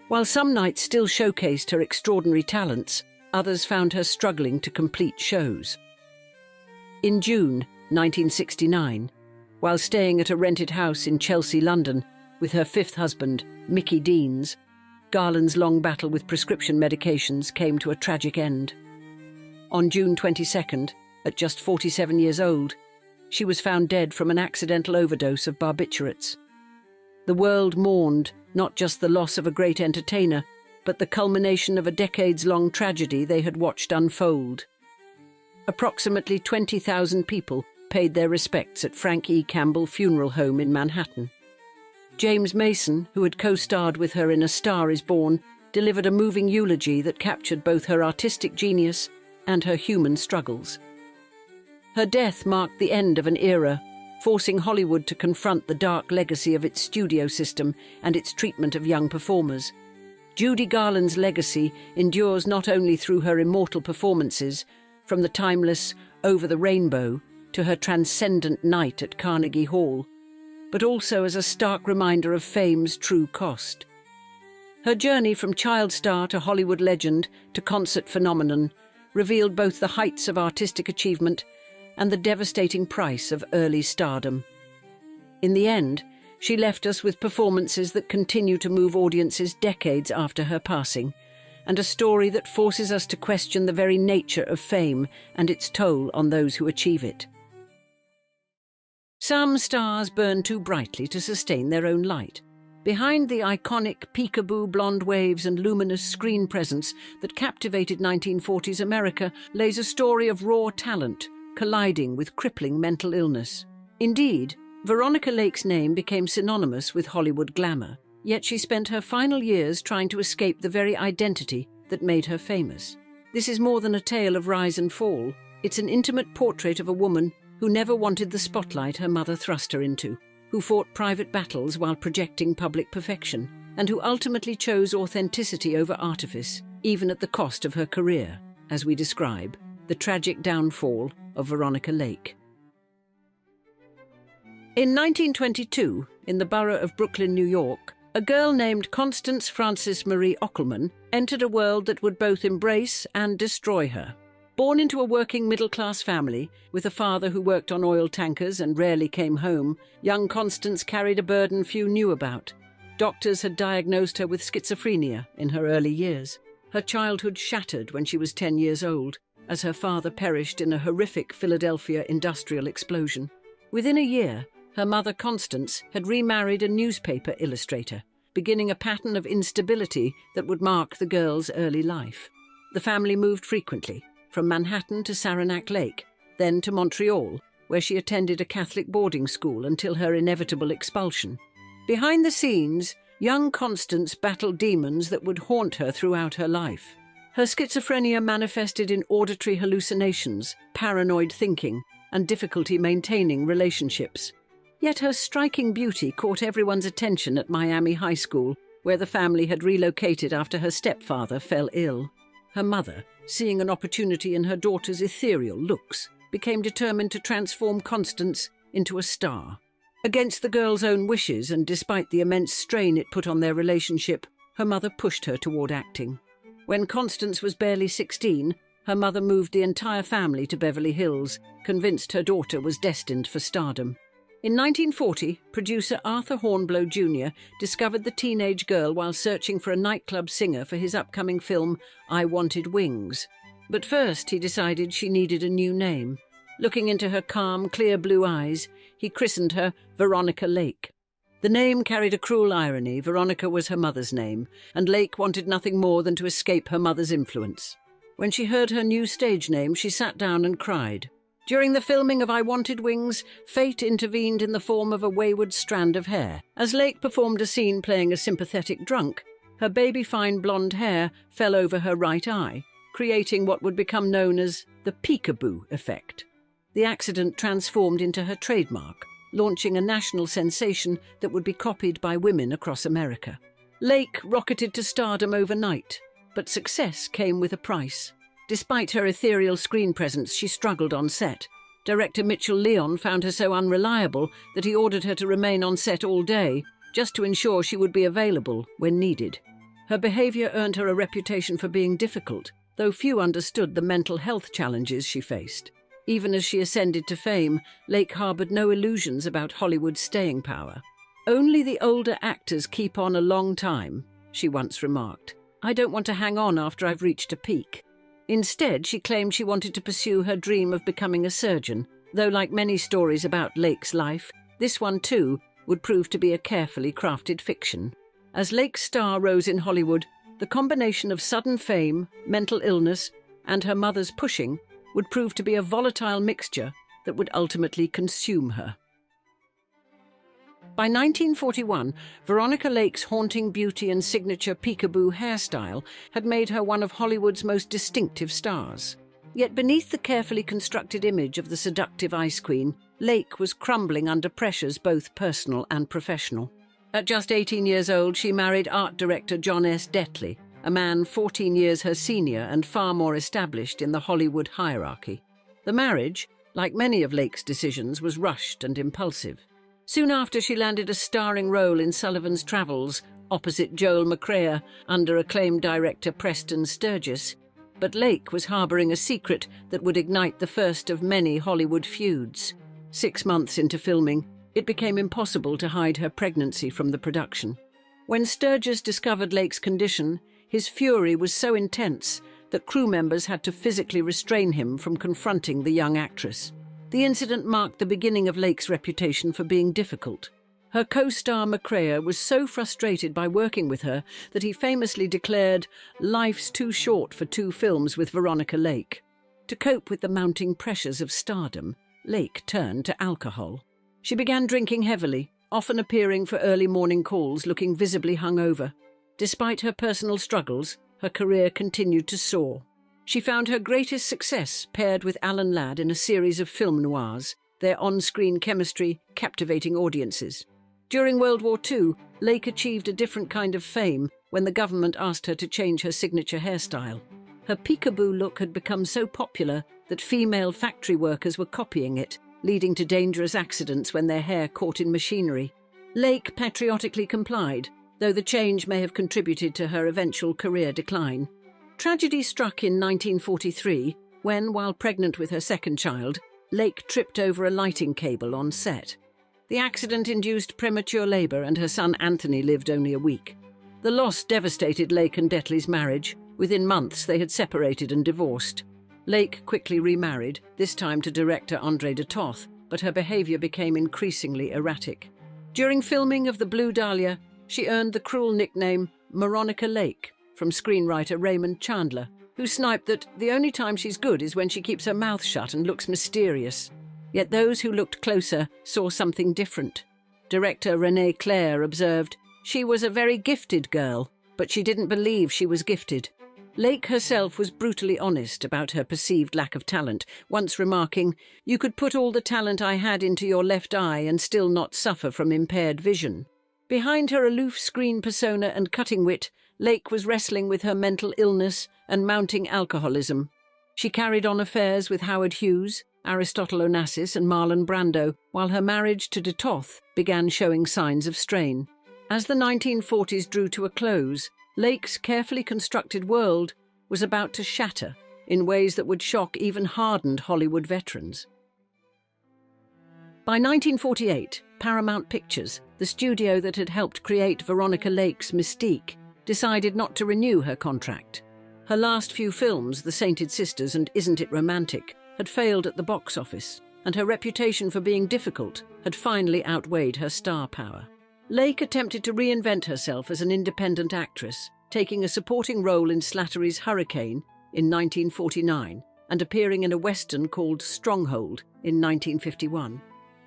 While some nights still showcased her extraordinary talents, others found her struggling to complete shows. In June 1969, while staying at a rented house in Chelsea, London, with her 5th husband, Mickey Deans, Garland's long battle with prescription medications came to a tragic end. On June 22nd, at just 47 years old, she was found dead from an accidental overdose of barbiturates. The world mourned not just the loss of a great entertainer, but the culmination of a decades-long tragedy they had watched unfold. Approximately 20,000 people paid their respects at Frank E. Campbell Funeral Home in Manhattan. James Mason, who had co-starred with her in A Star is Born, delivered a moving eulogy that captured both her artistic genius and her human struggles. Her death marked the end of an era, forcing Hollywood to confront the dark legacy of its studio system and its treatment of young performers. Judy Garland's legacy endures not only through her immortal performances, from the timeless Over the Rainbow to her transcendent night at Carnegie Hall, but also as a stark reminder of fame's true cost. Her journey from child star to Hollywood legend to concert phenomenon revealed both the heights of artistic achievement and the devastating price of early stardom. In the end, she left us with performances that continue to move audiences decades after her passing, and a story that forces us to question the very nature of fame and its toll on those who achieve it. Some stars burn too brightly to sustain their own light, Behind the iconic peekaboo blonde waves and luminous screen presence that captivated 1940s America lays a story of raw talent colliding with crippling mental illness. Indeed, Veronica Lake's name became synonymous with Hollywood glamour, yet she spent her final years trying to escape the very identity that made her famous. This is more than a tale of rise and fall. It's an intimate portrait of a woman who never wanted the spotlight her mother thrust her into, who fought private battles while projecting public perfection, and who ultimately chose authenticity over artifice, even at the cost of her career, as we describe the tragic downfall of Veronica Lake. In 1922, in the borough of Brooklyn, New York, a girl named Constance Frances Marie Ockelman entered a world that would both embrace and destroy her. Born into a working middle-class family, with a father who worked on oil tankers and rarely came home, young Constance carried a burden few knew about. Doctors had diagnosed her with schizophrenia in her early years. Her childhood shattered when she was 10 years old, as her father perished in a horrific Philadelphia industrial explosion. Within a year, her mother Constance had remarried a newspaper illustrator, beginning a pattern of instability that would mark the girl's early life. The family moved frequently, from Manhattan to Saranac Lake, then to Montreal, where she attended a Catholic boarding school until her inevitable expulsion. Behind the scenes, young Constance battled demons that would haunt her throughout her life. Her schizophrenia manifested in auditory hallucinations, paranoid thinking, and difficulty maintaining relationships. Yet her striking beauty caught everyone's attention at Miami High School, where the family had relocated after her stepfather fell ill. Her mother, seeing an opportunity in her daughter's ethereal looks, became determined to transform Constance into a star. Against the girl's own wishes and despite the immense strain it put on their relationship, her mother pushed her toward acting. When Constance was barely 16, her mother moved the entire family to Beverly Hills, convinced her daughter was destined for stardom. In 1940, producer Arthur Hornblow Jr. discovered the teenage girl while searching for a nightclub singer for his upcoming film, I Wanted Wings. But first, he decided she needed a new name. Looking into her calm, clear blue eyes, he christened her Veronica Lake. The name carried a cruel irony. Veronica was her mother's name, and Lake wanted nothing more than to escape her mother's influence. When she heard her new stage name, she sat down and cried. During the filming of I Wanted Wings, fate intervened in the form of a wayward strand of hair. As Lake performed a scene playing a sympathetic drunk, her baby-fine blonde hair fell over her right eye, creating what would become known as the peekaboo effect. The accident transformed into her trademark, launching a national sensation that would be copied by women across America. Lake rocketed to stardom overnight, but success came with a price. Despite her ethereal screen presence, she struggled on set. Director Mitchell Leon found her so unreliable that he ordered her to remain on set all day, just to ensure she would be available when needed. Her behavior earned her a reputation for being difficult, though few understood the mental health challenges she faced. Even as she ascended to fame, Lake harbored no illusions about Hollywood's staying power. "Only the older actors keep on a long time," she once remarked. "I don't want to hang on after I've reached a peak." Instead, she claimed she wanted to pursue her dream of becoming a surgeon, though like many stories about Lake's life, this one too would prove to be a carefully crafted fiction. As Lake's star rose in Hollywood, the combination of sudden fame, mental illness, and her mother's pushing would prove to be a volatile mixture that would ultimately consume her. By 1941, Veronica Lake's haunting beauty and signature peekaboo hairstyle had made her one of Hollywood's most distinctive stars. Yet beneath the carefully constructed image of the seductive Ice Queen, Lake was crumbling under pressures both personal and professional. At just 18 years old, she married art director John S. Detley, a man 14 years her senior and far more established in the Hollywood hierarchy. The marriage, like many of Lake's decisions, was rushed and impulsive. Soon after, she landed a starring role in Sullivan's Travels, opposite Joel McCrea, under acclaimed director Preston Sturges. But Lake was harbouring a secret that would ignite the first of many Hollywood feuds. 6 months into filming, it became impossible to hide her pregnancy from the production. When Sturges discovered Lake's condition, his fury was so intense that crew members had to physically restrain him from confronting the young actress. The incident marked the beginning of Lake's reputation for being difficult. Her co-star McCrea was so frustrated by working with her that he famously declared, "Life's too short for 2 films with Veronica Lake." To cope with the mounting pressures of stardom, Lake turned to alcohol. She began drinking heavily, often appearing for early morning calls looking visibly hungover. Despite her personal struggles, her career continued to soar. She found her greatest success paired with Alan Ladd in a series of film noirs, their on-screen chemistry captivating audiences. During World War II, Lake achieved a different kind of fame when the government asked her to change her signature hairstyle. Her peekaboo look had become so popular that female factory workers were copying it, leading to dangerous accidents when their hair caught in machinery. Lake patriotically complied, though the change may have contributed to her eventual career decline. Tragedy struck in 1943 when, while pregnant with her second child, Lake tripped over a lighting cable on set. The accident induced premature labour and her son Anthony lived only a week. The loss devastated Lake and Detley's marriage. Within months they had separated and divorced. Lake quickly remarried, this time to director André de Toth, but her behaviour became increasingly erratic. During filming of The Blue Dahlia, she earned the cruel nickname Veronica Lake from screenwriter Raymond Chandler, who sniped that the only time she's good is when she keeps her mouth shut and looks mysterious. Yet those who looked closer saw something different. Director Renée Claire observed, "She was a very gifted girl, but she didn't believe she was gifted." Lake herself was brutally honest about her perceived lack of talent, once remarking, "You could put all the talent I had into your left eye and still not suffer from impaired vision." Behind her aloof screen persona and cutting wit, Lake was wrestling with her mental illness and mounting alcoholism. She carried on affairs with Howard Hughes, Aristotle Onassis and Marlon Brando, while her marriage to de Toth began showing signs of strain. As the 1940s drew to a close, Lake's carefully constructed world was about to shatter in ways that would shock even hardened Hollywood veterans. By 1948, Paramount Pictures, the studio that had helped create Veronica Lake's mystique, decided not to renew her contract. Her last few films, The Sainted Sisters and Isn't It Romantic, had failed at the box office, and her reputation for being difficult had finally outweighed her star power. Lake attempted to reinvent herself as an independent actress, taking a supporting role in Slattery's Hurricane in 1949 and appearing in a western called Stronghold in 1951.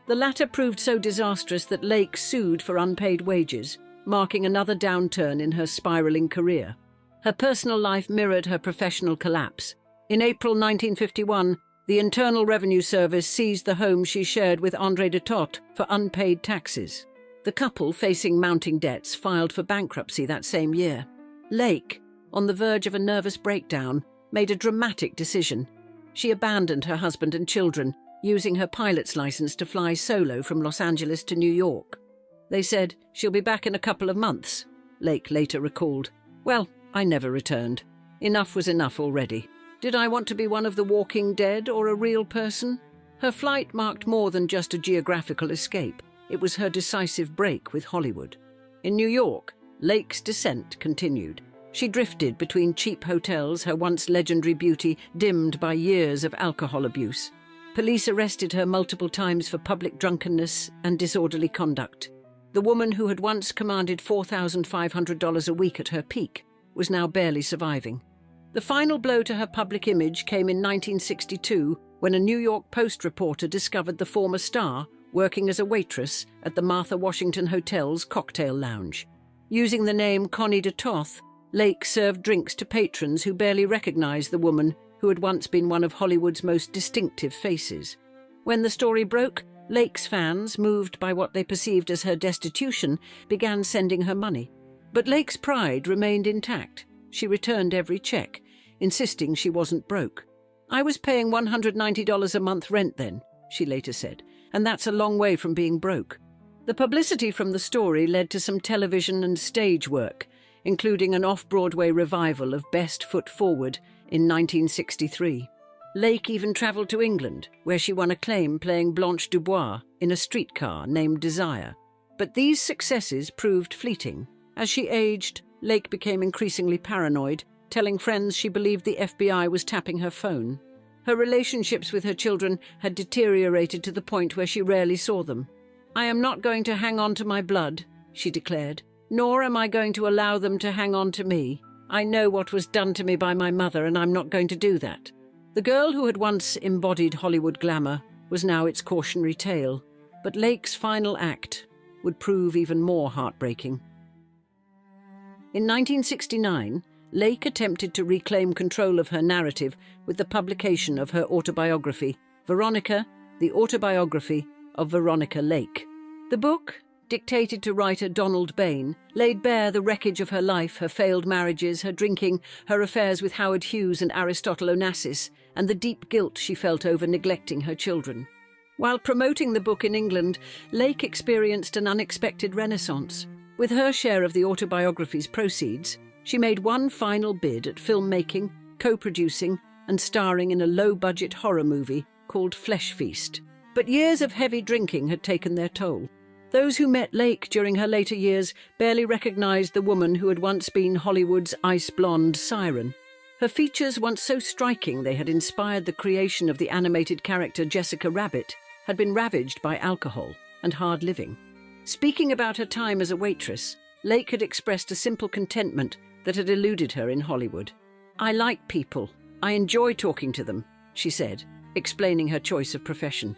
The latter proved so disastrous that Lake sued for unpaid wages, marking another downturn in her spiralling career. Her personal life mirrored her professional collapse. In April 1951, the Internal Revenue Service seized the home she shared with André de Toth for unpaid taxes. The couple, facing mounting debts, filed for bankruptcy that same year. Lake, on the verge of a nervous breakdown, made a dramatic decision. She abandoned her husband and children, using her pilot's license to fly solo from Los Angeles to New York. They said, "She'll be back in a couple of months," Lake later recalled. "Well, I never returned. Enough was enough already. Did I want to be one of the walking dead or a real person?" Her flight marked more than just a geographical escape. It was her decisive break with Hollywood. In New York, Lake's descent continued. She drifted between cheap hotels, her once legendary beauty dimmed by years of alcohol abuse. Police arrested her multiple times for public drunkenness and disorderly conduct. The woman who had once commanded $4,500 a week at her peak was now barely surviving. The final blow to her public image came in 1962 when a New York Post reporter discovered the former star working as a waitress at the Martha Washington Hotel's cocktail lounge. Using the name Connie de Toth, Lake served drinks to patrons who barely recognized the woman who had once been one of Hollywood's most distinctive faces. When the story broke, Lake's fans, moved by what they perceived as her destitution, began sending her money. But Lake's pride remained intact. She returned every check, insisting she wasn't broke. "I was paying $190 a month rent then," she later said, "and that's a long way from being broke." The publicity from the story led to some television and stage work, including an off-Broadway revival of Best Foot Forward in 1963. Lake even travelled to England, where she won acclaim playing Blanche Dubois in a streetcar named Desire. But these successes proved fleeting. As she aged, Lake became increasingly paranoid, telling friends she believed the FBI was tapping her phone. Her relationships with her children had deteriorated to the point where she rarely saw them. "I am not going to hang on to my blood," she declared, "nor am I going to allow them to hang on to me. I know what was done to me by my mother, and I'm not going to do that." The girl who had once embodied Hollywood glamour was now its cautionary tale, but Lake's final act would prove even more heartbreaking. In 1969, Lake attempted to reclaim control of her narrative with the publication of her autobiography, Veronica, the Autobiography of Veronica Lake. The book, dictated to writer Donald Bain, laid bare the wreckage of her life, her failed marriages, her drinking, her affairs with Howard Hughes and Aristotle Onassis, and the deep guilt she felt over neglecting her children. While promoting the book in England, Lake experienced an unexpected renaissance. With her share of the autobiography's proceeds, she made one final bid at filmmaking, co-producing, and starring in a low-budget horror movie called Flesh Feast. But years of heavy drinking had taken their toll. Those who met Lake during her later years barely recognized the woman who had once been Hollywood's ice-blonde siren. Her features, once so striking they had inspired the creation of the animated character Jessica Rabbit, had been ravaged by alcohol and hard living. Speaking about her time as a waitress, Lake had expressed a simple contentment that had eluded her in Hollywood. "I like people. I enjoy talking to them," she said, explaining her choice of profession.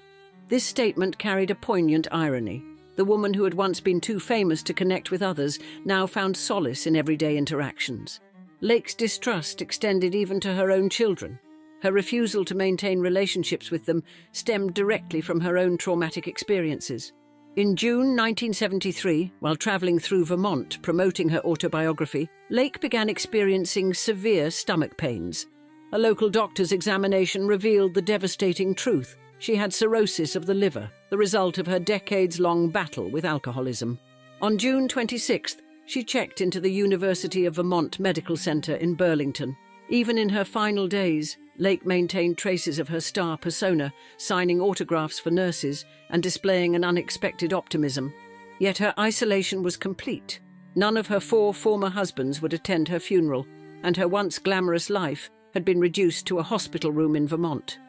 This statement carried a poignant irony. The woman who had once been too famous to connect with others now found solace in everyday interactions. Lake's distrust extended even to her own children. Her refusal to maintain relationships with them stemmed directly from her own traumatic experiences. In June 1973, while travelling through Vermont promoting her autobiography, Lake began experiencing severe stomach pains. A local doctor's examination revealed the devastating truth. She had cirrhosis of the liver, the result of her decades-long battle with alcoholism. On June 26th, she checked into the University of Vermont Medical Center in Burlington. Even in her final days, Lake maintained traces of her star persona, signing autographs for nurses and displaying an unexpected optimism. Yet her isolation was complete. None of her 4 former husbands would attend her funeral, and her once glamorous life had been reduced to a hospital room in Vermont.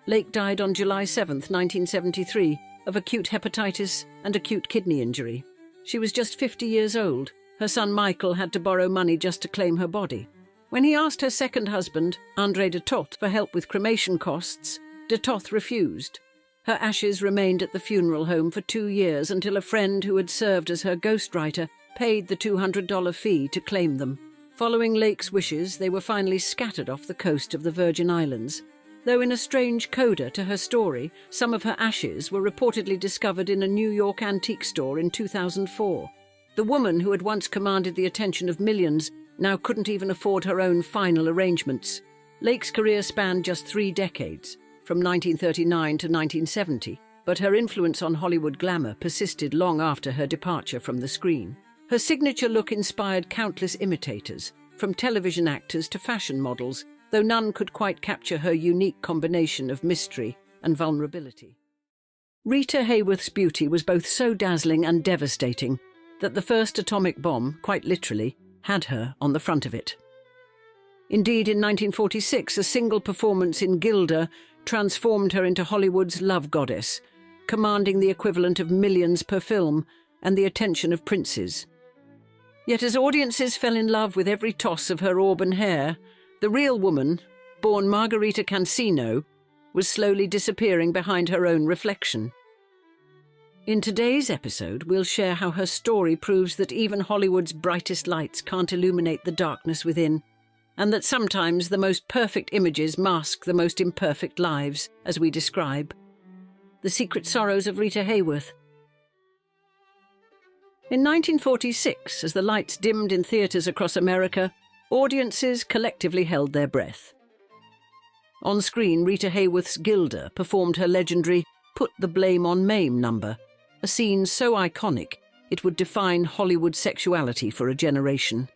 Lake died on July 7, 1973, of acute hepatitis and acute kidney injury. She was just 50 years old. Her son Michael had to borrow money just to claim her body. When he asked her second husband, André de Toth, for help with cremation costs, de Toth refused. Her ashes remained at the funeral home for 2 years until a friend who had served as her ghostwriter paid the $200 fee to claim them. Following Lake's wishes, they were finally scattered off the coast of the Virgin Islands. Though in a strange coda to her story, some of her ashes were reportedly discovered in a New York antique store in 2004. The woman who had once commanded the attention of millions now couldn't even afford her own final arrangements. Lake's career spanned just 3 decades, from 1939 to 1970, but her influence on Hollywood glamour persisted long after her departure from the screen. Her signature look inspired countless imitators, from television actors to fashion models, though none could quite capture her unique combination of mystery and vulnerability. Rita Hayworth's beauty was both so dazzling and devastating that the first atomic bomb, quite literally, had her on the front of it. Indeed, in 1946, a single performance in Gilda transformed her into Hollywood's love goddess, commanding the equivalent of millions per film and the attention of princes. Yet as audiences fell in love with every toss of her auburn hair, the real woman, born Margarita Cancino, was slowly disappearing behind her own reflection. In today's episode, we'll share how her story proves that even Hollywood's brightest lights can't illuminate the darkness within, and that sometimes the most perfect images mask the most imperfect lives, as we describe. The Secret Sorrows of Rita Hayworth. In 1946, as the lights dimmed in theatres across America, audiences collectively held their breath. On screen, Rita Hayworth's Gilda performed her legendary "Put the Blame on Mame" number, a scene so iconic it would define Hollywood sexuality for a generation.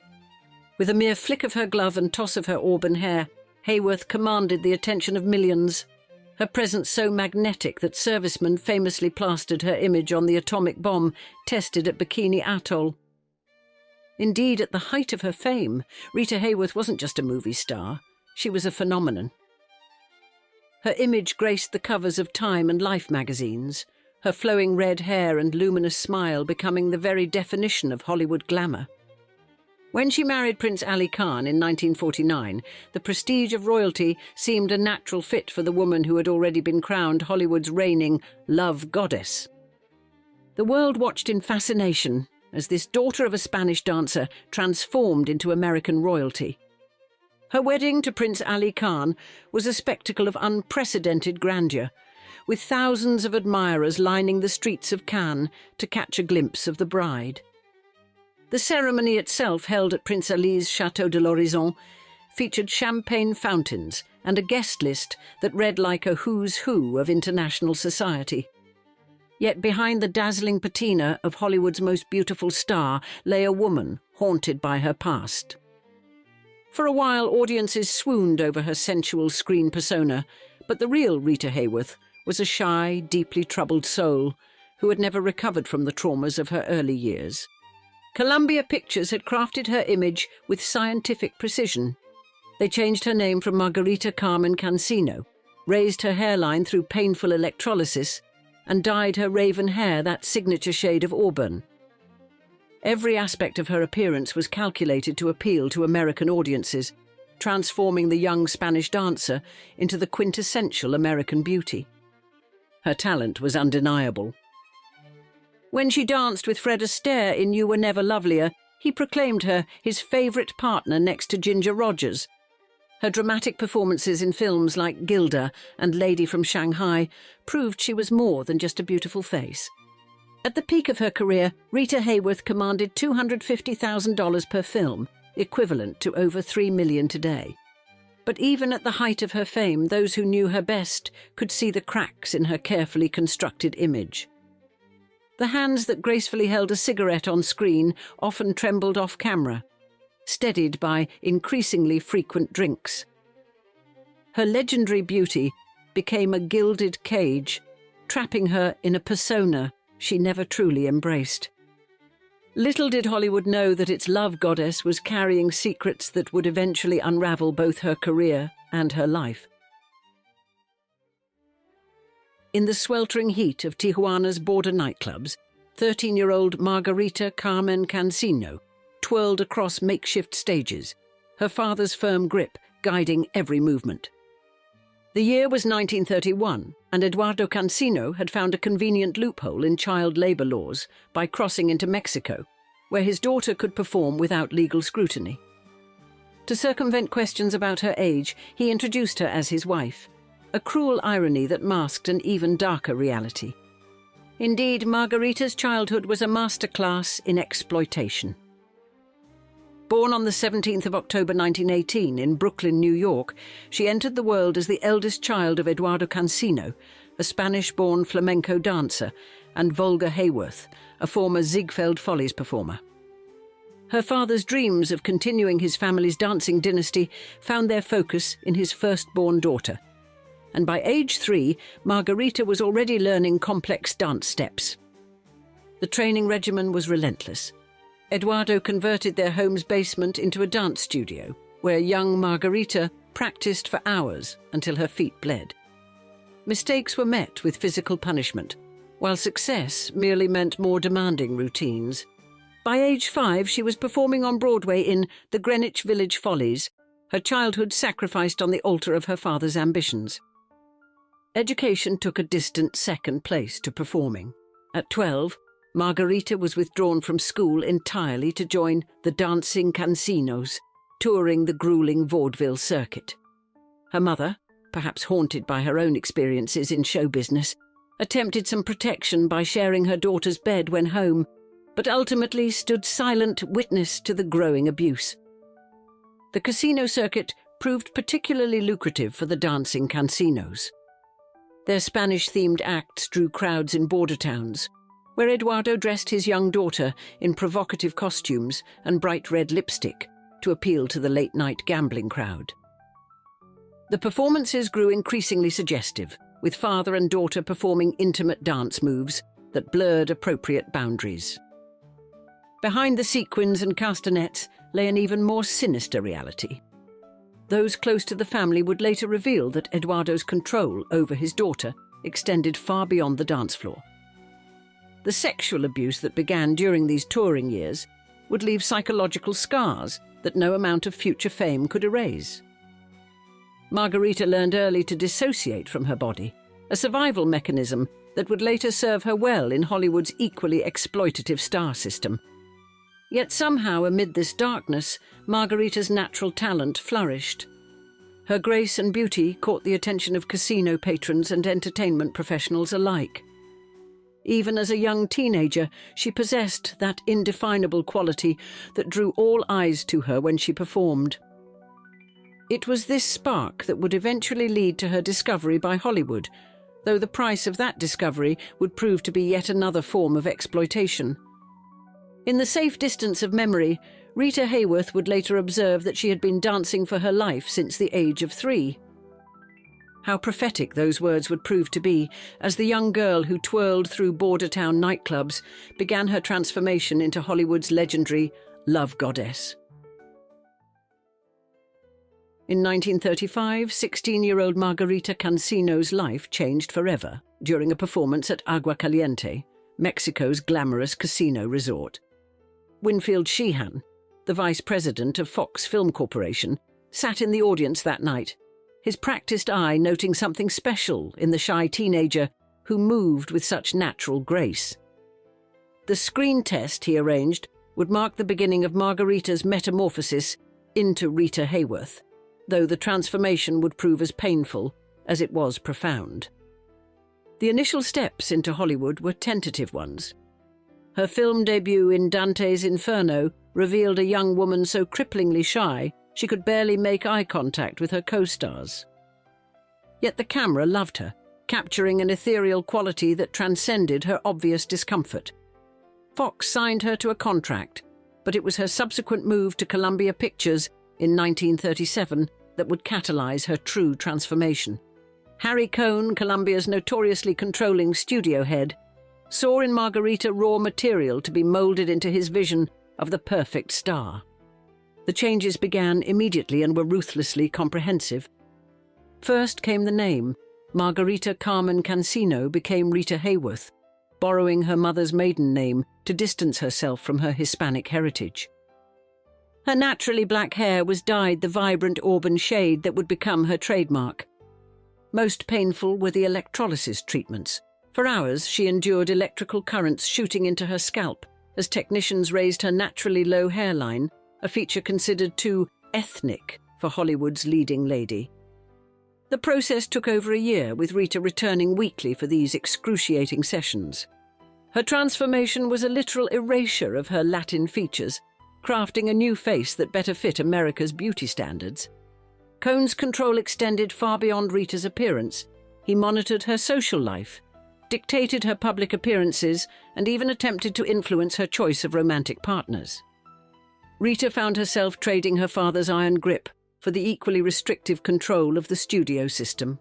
With a mere flick of her glove and toss of her auburn hair, Hayworth commanded the attention of millions, her presence so magnetic that servicemen famously plastered her image on the atomic bomb tested at Bikini Atoll. Indeed, at the height of her fame, Rita Hayworth wasn't just a movie star, she was a phenomenon. Her image graced the covers of Time and Life magazines, her flowing red hair and luminous smile becoming the very definition of Hollywood glamour. When she married Prince Ali Khan in 1949, the prestige of royalty seemed a natural fit for the woman who had already been crowned Hollywood's reigning love goddess. The world watched in fascination as this daughter of a Spanish dancer transformed into American royalty. Her wedding to Prince Ali Khan was a spectacle of unprecedented grandeur, with thousands of admirers lining the streets of Cannes to catch a glimpse of the bride. The ceremony itself, held at Prince Ali's Château de l'Horizon, featured champagne fountains and a guest list that read like a who's who of international society. Yet behind the dazzling patina of Hollywood's most beautiful star lay a woman haunted by her past. For a while, audiences swooned over her sensual screen persona, but the real Rita Hayworth was a shy, deeply troubled soul who had never recovered from the traumas of her early years. Columbia Pictures had crafted her image with scientific precision. They changed her name from Margarita Carmen Cancino, raised her hairline through painful electrolysis, and dyed her raven hair that signature shade of auburn. Every aspect of her appearance was calculated to appeal to American audiences, transforming the young Spanish dancer into the quintessential American beauty. Her talent was undeniable. When she danced with Fred Astaire in You Were Never Lovelier, he proclaimed her his favourite partner next to Ginger Rogers. Her dramatic performances in films like Gilda and Lady from Shanghai proved she was more than just a beautiful face. At the peak of her career, Rita Hayworth commanded $250,000 per film, equivalent to over $3 million today. But even at the height of her fame, those who knew her best could see the cracks in her carefully constructed image. The hands that gracefully held a cigarette on screen often trembled off camera, steadied by increasingly frequent drinks. Her legendary beauty became a gilded cage, trapping her in a persona she never truly embraced. Little did Hollywood know that its love goddess was carrying secrets that would eventually unravel both her career and her life. In the sweltering heat of Tijuana's border nightclubs, 13-year-old Margarita Carmen Cancino twirled across makeshift stages, her father's firm grip guiding every movement. The year was 1931, and Eduardo Cancino had found a convenient loophole in child labour laws by crossing into Mexico, where his daughter could perform without legal scrutiny. To circumvent questions about her age, he introduced her as his wife, a cruel irony that masked an even darker reality. Indeed, Margarita's childhood was a masterclass in exploitation. Born on the 17th of October 1918 in Brooklyn, New York, she entered the world as the eldest child of Eduardo Cancino, a Spanish-born flamenco dancer, and Volga Hayworth, a former Ziegfeld Follies performer. Her father's dreams of continuing his family's dancing dynasty found their focus in his firstborn daughter. And by age 3, Margarita was already learning complex dance steps. The training regimen was relentless. Eduardo converted their home's basement into a dance studio, where young Margarita practiced for hours until her feet bled. Mistakes were met with physical punishment, while success merely meant more demanding routines. By age 5, she was performing on Broadway in The Greenwich Village Follies, her childhood sacrificed on the altar of her father's ambitions. Education took a distant second place to performing. At 12, Margarita was withdrawn from school entirely to join the Dancing Cancinos, touring the grueling vaudeville circuit. Her mother, perhaps haunted by her own experiences in show business, attempted some protection by sharing her daughter's bed when home, but ultimately stood silent witness to the growing abuse. The casino circuit proved particularly lucrative for the Dancing Cancinos. Their Spanish-themed acts drew crowds in border towns, where Eduardo dressed his young daughter in provocative costumes and bright red lipstick to appeal to the late-night gambling crowd. The performances grew increasingly suggestive, with father and daughter performing intimate dance moves that blurred appropriate boundaries. Behind the sequins and castanets lay an even more sinister reality. Those close to the family would later reveal that Eduardo's control over his daughter extended far beyond the dance floor. The sexual abuse that began during these touring years would leave psychological scars that no amount of future fame could erase. Margarita learned early to dissociate from her body, a survival mechanism that would later serve her well in Hollywood's equally exploitative star system. Yet somehow amid this darkness, Margarita's natural talent flourished. Her grace and beauty caught the attention of casino patrons and entertainment professionals alike. Even as a young teenager, she possessed that indefinable quality that drew all eyes to her when she performed. It was this spark that would eventually lead to her discovery by Hollywood, though the price of that discovery would prove to be yet another form of exploitation. In the safe distance of memory, Rita Hayworth would later observe that she had been dancing for her life since the age of 3. How prophetic those words would prove to be as the young girl who twirled through border-town nightclubs began her transformation into Hollywood's legendary love goddess. In 1935, 16-year-old Margarita Cancino's life changed forever during a performance at Agua Caliente, Mexico's glamorous casino resort. Winfield Sheehan, the vice president of Fox Film Corporation, sat in the audience that night, his practiced eye noting something special in the shy teenager who moved with such natural grace. The screen test he arranged would mark the beginning of Margarita's metamorphosis into Rita Hayworth, though the transformation would prove as painful as it was profound. The initial steps into Hollywood were tentative ones. Her film debut in Dante's Inferno revealed a young woman so cripplingly shy she could barely make eye contact with her co-stars. Yet the camera loved her, capturing an ethereal quality that transcended her obvious discomfort. Fox signed her to a contract, but it was her subsequent move to Columbia Pictures in 1937 that would catalyze her true transformation. Harry Cohn, Columbia's notoriously controlling studio head, saw in Margarita raw material to be molded into his vision of the perfect star. The changes began immediately and were ruthlessly comprehensive. First came the name. Margarita Carmen Cancino became Rita Hayworth, borrowing her mother's maiden name to distance herself from her Hispanic heritage. Her naturally black hair was dyed the vibrant auburn shade that would become her trademark. Most painful were the electrolysis treatments. For hours, she endured electrical currents shooting into her scalp as technicians raised her naturally low hairline, a feature considered too ethnic for Hollywood's leading lady. The process took over a year, with Rita returning weekly for these excruciating sessions. Her transformation was a literal erasure of her Latin features, crafting a new face that better fit America's beauty standards. Cohn's control extended far beyond Rita's appearance. He monitored her social life, dictated her public appearances, and even attempted to influence her choice of romantic partners. Rita found herself trading her father's iron grip for the equally restrictive control of the studio system.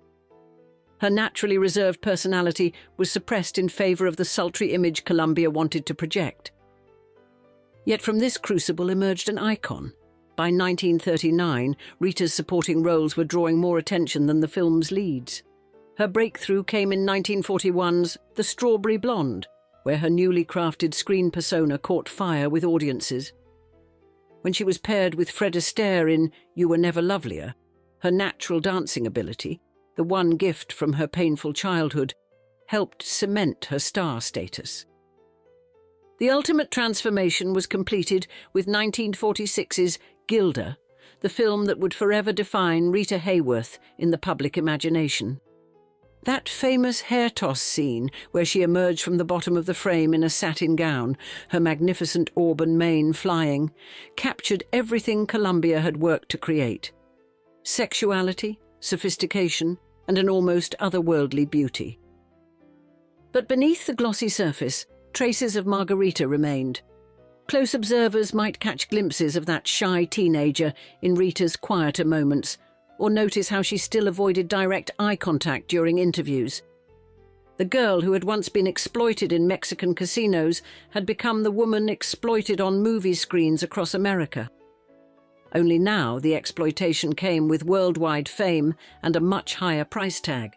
Her naturally reserved personality was suppressed in favor of the sultry image Columbia wanted to project. Yet from this crucible emerged an icon. By 1939, Rita's supporting roles were drawing more attention than the film's leads. Her breakthrough came in 1941's The Strawberry Blonde, where her newly crafted screen persona caught fire with audiences. When she was paired with Fred Astaire in You Were Never Lovelier, her natural dancing ability, the one gift from her painful childhood, helped cement her star status. The ultimate transformation was completed with 1946's Gilda, the film that would forever define Rita Hayworth in the public imagination. That famous hair toss scene where she emerged from the bottom of the frame in a satin gown, her magnificent auburn mane flying, captured everything Columbia had worked to create: sexuality, sophistication, and an almost otherworldly beauty. But beneath the glossy surface, traces of Margarita remained. Close observers might catch glimpses of that shy teenager in Rita's quieter moments, or notice how she still avoided direct eye contact during interviews. The girl who had once been exploited in Mexican casinos had become the woman exploited on movie screens across America. Only now the exploitation came with worldwide fame and a much higher price tag.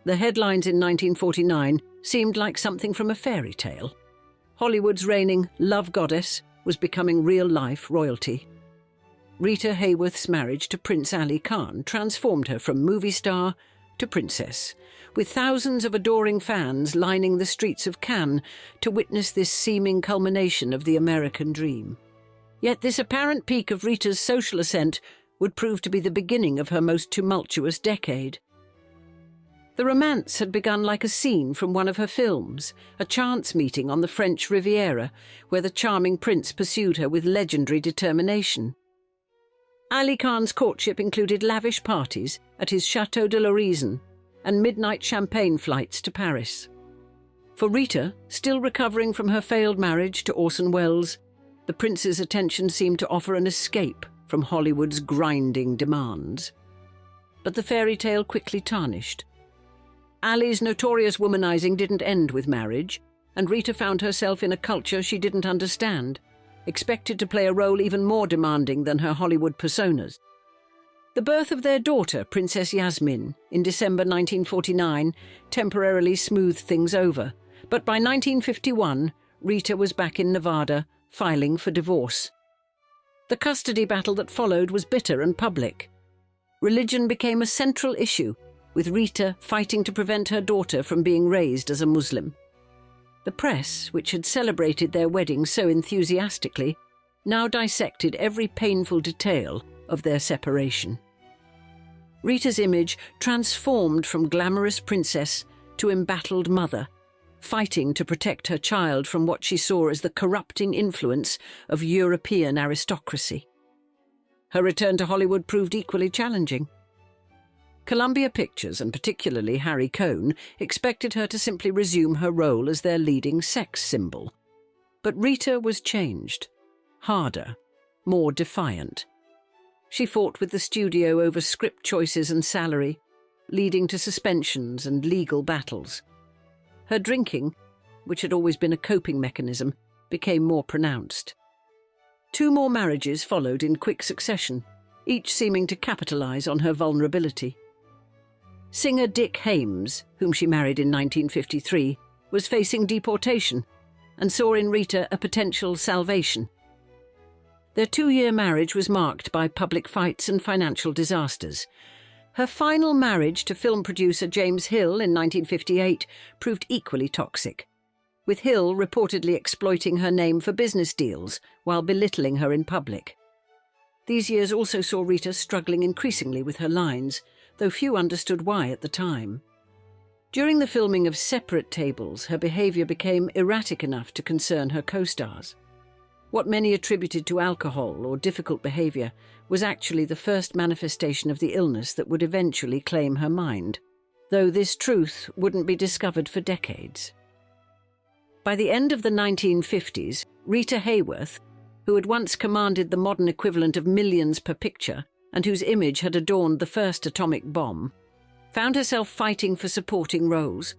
The headlines in 1949 seemed like something from a fairy tale. Hollywood's reigning love goddess was becoming real-life royalty. Rita Hayworth's marriage to Prince Ali Khan transformed her from movie star to princess, with thousands of adoring fans lining the streets of Cannes to witness this seeming culmination of the American dream. Yet this apparent peak of Rita's social ascent would prove to be the beginning of her most tumultuous decade. The romance had begun like a scene from one of her films, a chance meeting on the French Riviera, where the charming prince pursued her with legendary determination. Ali Khan's courtship included lavish parties at his Château de l'Horizon and midnight champagne flights to Paris. For Rita, still recovering from her failed marriage to Orson Welles, the prince's attention seemed to offer an escape from Hollywood's grinding demands. But the fairy tale quickly tarnished. Ali's notorious womanizing didn't end with marriage, and Rita found herself in a culture she didn't understand, expected to play a role even more demanding than her Hollywood personas. The birth of their daughter, Princess Yasmin, in December 1949, temporarily smoothed things over, but by 1951, Rita was back in Nevada, filing for divorce. The custody battle that followed was bitter and public. Religion became a central issue, with Rita fighting to prevent her daughter from being raised as a Muslim. The press, which had celebrated their wedding so enthusiastically, now dissected every painful detail of their separation. Rita's image transformed from glamorous princess to embattled mother, fighting to protect her child from what she saw as the corrupting influence of European aristocracy. Her return to Hollywood proved equally challenging. Columbia Pictures, and particularly Harry Cohn, expected her to simply resume her role as their leading sex symbol. But Rita was changed, harder, more defiant. She fought with the studio over script choices and salary, leading to suspensions and legal battles. Her drinking, which had always been a coping mechanism, became more pronounced. 2 more marriages followed in quick succession, each seeming to capitalize on her vulnerability. Singer Dick Hames, whom she married in 1953, was facing deportation and saw in Rita a potential salvation. Their 2-year marriage was marked by public fights and financial disasters. Her final marriage to film producer James Hill in 1958 proved equally toxic, with Hill reportedly exploiting her name for business deals while belittling her in public. These years also saw Rita struggling increasingly with her lines, though few understood why at the time. During the filming of Separate Tables, her behaviour became erratic enough to concern her co-stars. What many attributed to alcohol or difficult behaviour was actually the first manifestation of the illness that would eventually claim her mind, though this truth wouldn't be discovered for decades. By the end of the 1950s, Rita Hayworth, who had once commanded the modern equivalent of millions per picture and whose image had adorned the first atomic bomb, found herself fighting for supporting roles.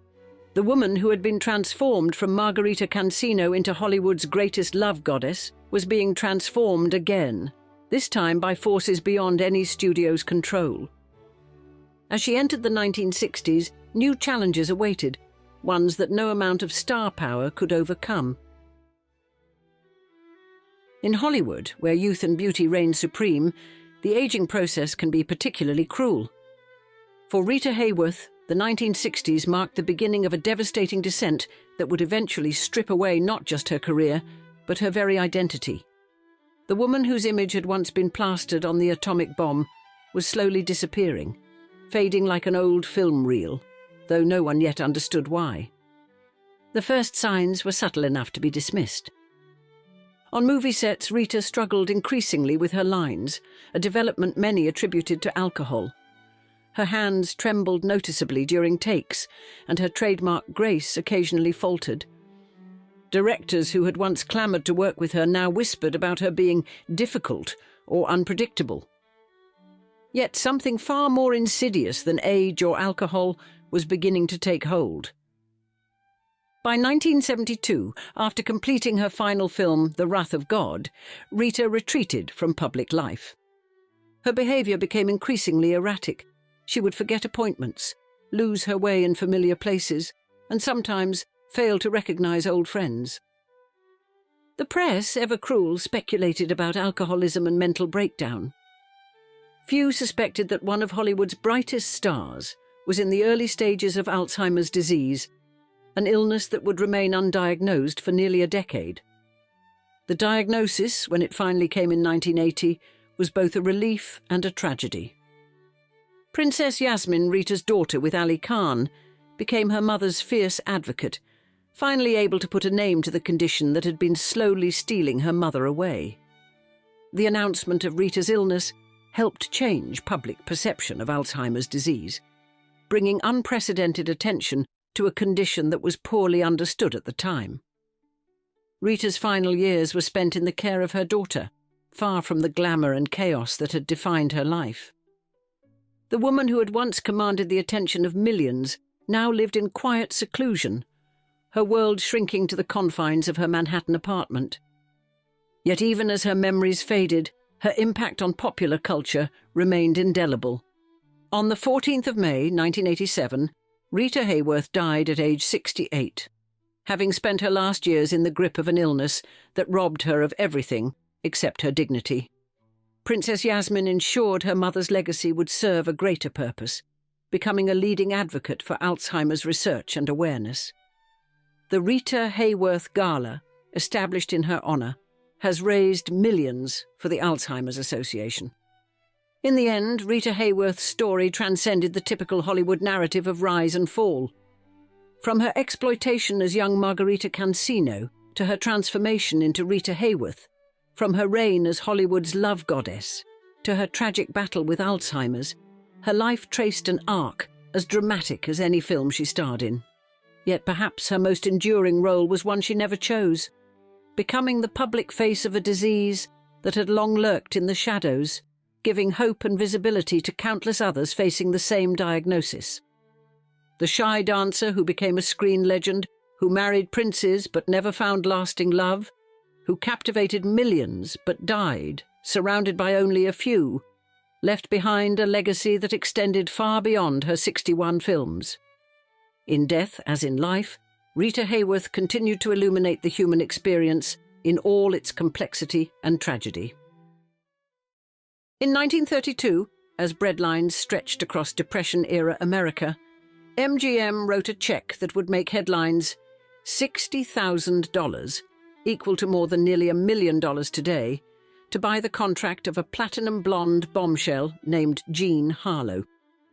The woman who had been transformed from Margarita Cancino into Hollywood's greatest love goddess was being transformed again, this time by forces beyond any studio's control. As she entered the 1960s, new challenges awaited, ones that no amount of star power could overcome. In Hollywood, where youth and beauty reign supreme, the aging process can be particularly cruel. For Rita Hayworth, the 1960s marked the beginning of a devastating descent that would eventually strip away not just her career, but her very identity. The woman whose image had once been plastered on the atomic bomb was slowly disappearing, fading like an old film reel, though no one yet understood why. The first signs were subtle enough to be dismissed. On movie sets, Rita struggled increasingly with her lines, a development many attributed to alcohol. Her hands trembled noticeably during takes, and her trademark grace occasionally faltered. Directors who had once clamoured to work with her now whispered about her being difficult or unpredictable. Yet something far more insidious than age or alcohol was beginning to take hold. By 1972, after completing her final film, The Wrath of God, Rita retreated from public life. Her behaviour became increasingly erratic. She would forget appointments, lose her way in familiar places, and sometimes fail to recognize old friends. The press, ever cruel, speculated about alcoholism and mental breakdown. Few suspected that one of Hollywood's brightest stars was in the early stages of Alzheimer's disease, an illness that would remain undiagnosed for nearly a decade. The diagnosis, when it finally came in 1980, was both a relief and a tragedy. Princess Yasmin, Rita's daughter with Ali Khan, became her mother's fierce advocate, finally able to put a name to the condition that had been slowly stealing her mother away. The announcement of Rita's illness helped change public perception of Alzheimer's disease, bringing unprecedented attention to a condition that was poorly understood at the time. Rita's final years were spent in the care of her daughter, far from the glamour and chaos that had defined her life. The woman who had once commanded the attention of millions now lived in quiet seclusion, her world shrinking to the confines of her Manhattan apartment. Yet even as her memories faded, her impact on popular culture remained indelible. On the 14th of May, 1987, Rita Hayworth died at age 68, having spent her last years in the grip of an illness that robbed her of everything except her dignity. Princess Yasmin ensured her mother's legacy would serve a greater purpose, becoming a leading advocate for Alzheimer's research and awareness. The Rita Hayworth Gala, established in her honour, has raised millions for the Alzheimer's Association. In the end, Rita Hayworth's story transcended the typical Hollywood narrative of rise and fall. From her exploitation as young Margarita Cancino to her transformation into Rita Hayworth, from her reign as Hollywood's love goddess to her tragic battle with Alzheimer's, her life traced an arc as dramatic as any film she starred in. Yet perhaps her most enduring role was one she never chose, becoming the public face of a disease that had long lurked in the shadows, giving hope and visibility to countless others facing the same diagnosis. The shy dancer who became a screen legend, who married princes but never found lasting love, who captivated millions but died, surrounded by only a few, left behind a legacy that extended far beyond her 61 films. In death, as in life, Rita Hayworth continued to illuminate the human experience in all its complexity and tragedy. In 1932, as breadlines stretched across Depression-era America, MGM wrote a check that would make headlines: $60,000, equal to more than nearly $1 million today, to buy the contract of a platinum blonde bombshell named Jean Harlow.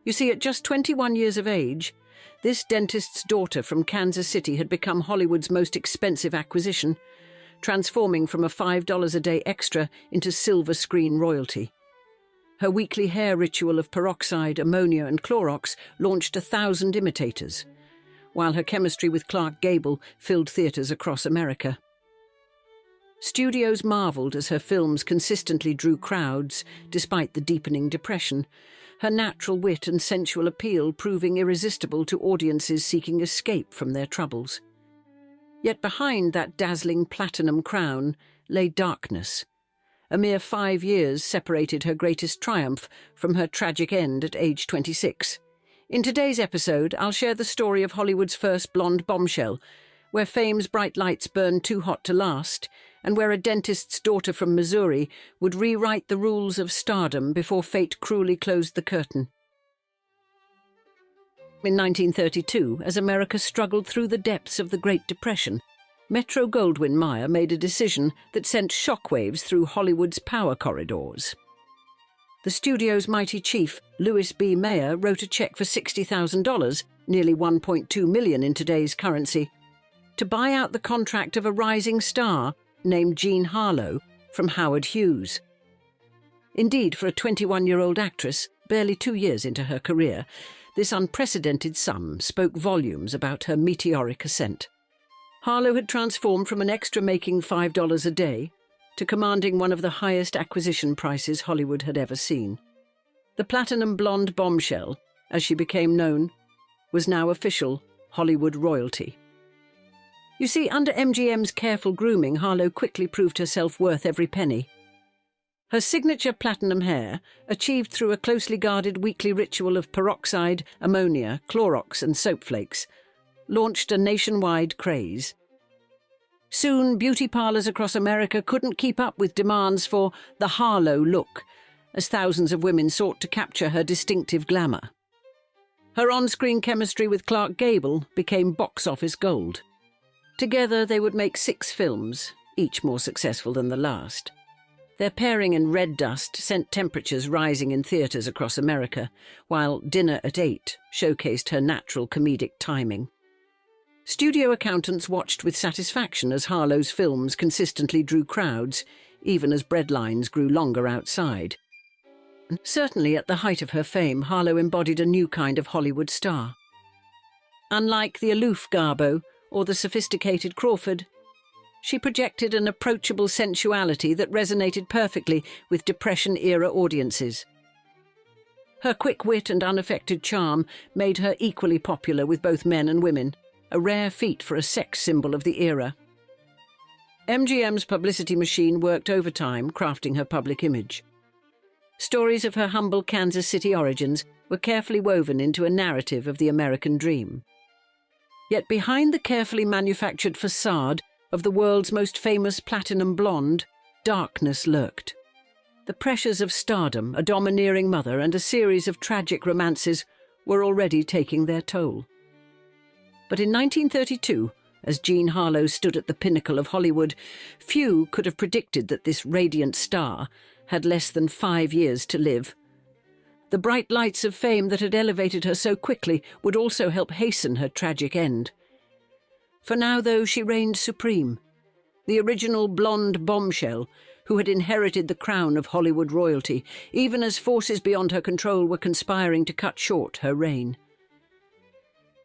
You see, at just 21 years of age, this dentist's daughter from Kansas City had become Hollywood's most expensive acquisition, transforming from a $5 a day extra into silver screen royalty. Her weekly hair ritual of peroxide, ammonia and Clorox launched 1,000 imitators, while her chemistry with Clark Gable filled theaters across America. Studios marveled as her films consistently drew crowds despite the deepening depression, her natural wit and sensual appeal proving irresistible to audiences seeking escape from their troubles. Yet behind that dazzling platinum crown lay darkness. A mere 5 years separated her greatest triumph from her tragic end at age 26. In today's episode, I'll share the story of Hollywood's first blonde bombshell, where fame's bright lights burned too hot to last, and where a dentist's daughter from Missouri would rewrite the rules of stardom before fate cruelly closed the curtain. In 1932, as America struggled through the depths of the Great Depression, Metro-Goldwyn-Mayer made a decision that sent shockwaves through Hollywood's power corridors. The studio's mighty chief, Louis B. Mayer, wrote a check for $60,000, nearly $1.2 million in today's currency, to buy out the contract of a rising star named Jean Harlow from Howard Hughes. Indeed, for a 21-year-old actress, barely 2 years into her career, this unprecedented sum spoke volumes about her meteoric ascent. Harlow had transformed from an extra making $5 a day to commanding one of the highest acquisition prices Hollywood had ever seen. The platinum blonde bombshell, as she became known, was now official Hollywood royalty. You see, under MGM's careful grooming, Harlow quickly proved herself worth every penny. Her signature platinum hair, achieved through a closely guarded weekly ritual of peroxide, ammonia, Clorox and soap flakes, launched a nationwide craze. Soon, beauty parlors across America couldn't keep up with demands for the Harlow look, as thousands of women sought to capture her distinctive glamour. Her on-screen chemistry with Clark Gable became box office gold. Together they would make 6 films, each more successful than the last. Their pairing in Red Dust sent temperatures rising in theatres across America, while Dinner at 8 showcased her natural comedic timing. Studio accountants watched with satisfaction as Harlow's films consistently drew crowds, even as breadlines grew longer outside. Certainly at the height of her fame, Harlow embodied a new kind of Hollywood star. Unlike the aloof Garbo or the sophisticated Crawford, she projected an approachable sensuality that resonated perfectly with Depression-era audiences. Her quick wit and unaffected charm made her equally popular with both men and women, a rare feat for a sex symbol of the era. MGM's publicity machine worked overtime, crafting her public image. Stories of her humble Kansas City origins were carefully woven into a narrative of the American dream. Yet behind the carefully manufactured facade of the world's most famous platinum blonde, darkness lurked. The pressures of stardom, a domineering mother, and a series of tragic romances were already taking their toll. But in 1932, as Jean Harlow stood at the pinnacle of Hollywood, few could have predicted that this radiant star had less than 5 years to live. The bright lights of fame that had elevated her so quickly would also help hasten her tragic end. For now, though, she reigned supreme, the original blonde bombshell who had inherited the crown of Hollywood royalty, even as forces beyond her control were conspiring to cut short her reign.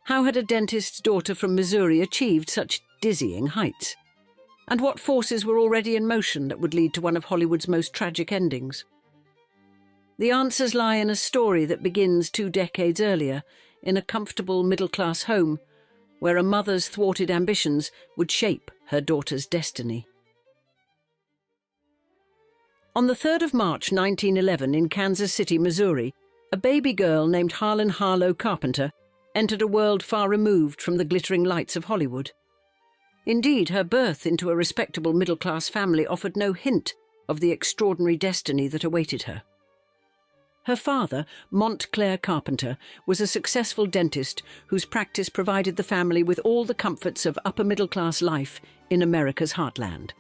How had a dentist's daughter from Missouri achieved such dizzying heights? And what forces were already in motion that would lead to one of Hollywood's most tragic endings? The answers lie in a story that begins 2 decades earlier, in a comfortable middle-class home, where a mother's thwarted ambitions would shape her daughter's destiny. On the 3rd of March 1911 in Kansas City, Missouri, a baby girl named Harlan Harlow Carpenter entered a world far removed from the glittering lights of Hollywood. Indeed, her birth into a respectable middle-class family offered no hint of the extraordinary destiny that awaited her. Her father, Montclair Carpenter, was a successful dentist whose practice provided the family with all the comforts of upper-middle-class life in America's heartland.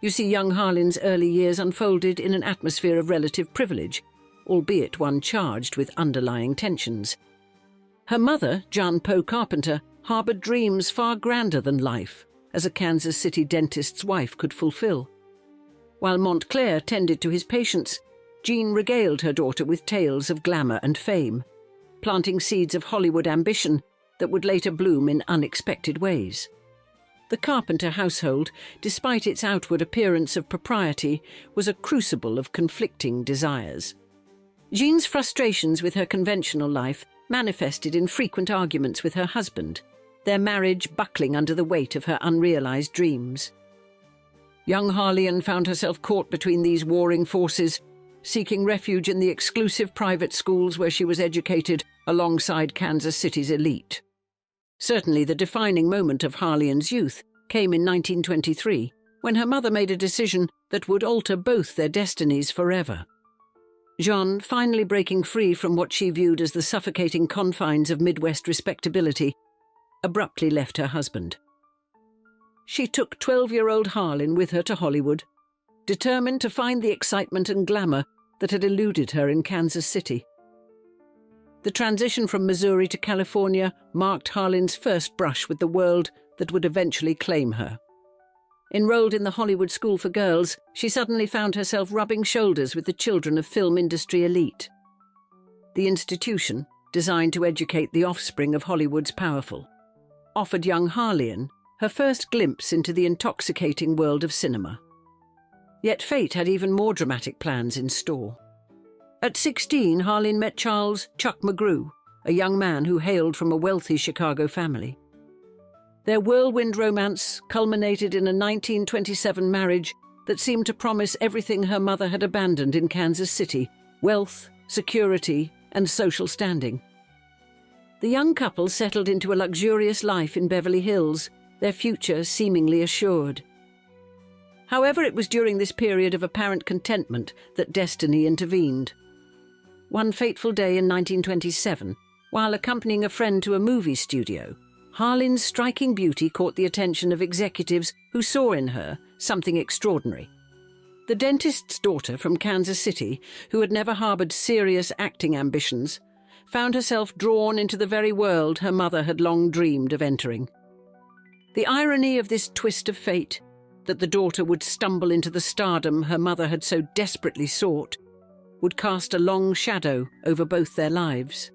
You see, young Harlan's early years unfolded in an atmosphere of relative privilege, albeit one charged with underlying tensions. Her mother, John Poe Carpenter, harboured dreams far grander than life, as a Kansas City dentist's wife could fulfill. While Montclair tended to his patients, Jean regaled her daughter with tales of glamour and fame, planting seeds of Hollywood ambition that would later bloom in unexpected ways. The Carpenter household, despite its outward appearance of propriety, was a crucible of conflicting desires. Jean's frustrations with her conventional life manifested in frequent arguments with her husband, their marriage buckling under the weight of her unrealized dreams. Young Harleyan found herself caught between these warring forces, seeking refuge in the exclusive private schools where she was educated alongside Kansas City's elite. Certainly the defining moment of Harleyan's youth came in 1923, when her mother made a decision that would alter both their destinies forever. Joan, finally breaking free from what she viewed as the suffocating confines of Midwest respectability, abruptly left her husband. She took 12-year-old Harlan with her to Hollywood, determined to find the excitement and glamour that had eluded her in Kansas City. The transition from Missouri to California marked Harlan's first brush with the world that would eventually claim her. Enrolled in the Hollywood School for Girls, she suddenly found herself rubbing shoulders with the children of film industry elite. The institution, designed to educate the offspring of Hollywood's powerful, offered young Harleyan her first glimpse into the intoxicating world of cinema. Yet fate had even more dramatic plans in store. At 16, Harlan met Charles "Chuck" McGrew, a young man who hailed from a wealthy Chicago family. Their whirlwind romance culminated in a 1927 marriage that seemed to promise everything her mother had abandoned in Kansas City: wealth, security, and social standing. The young couple settled into a luxurious life in Beverly Hills, their future seemingly assured. However, it was during this period of apparent contentment that destiny intervened. One fateful day in 1927, while accompanying a friend to a movie studio, Harlan's striking beauty caught the attention of executives who saw in her something extraordinary. The dentist's daughter from Kansas City, who had never harbored serious acting ambitions, found herself drawn into the very world her mother had long dreamed of entering. The irony of this twist of fate, that the daughter would stumble into the stardom her mother had so desperately sought, would cast a long shadow over both their lives.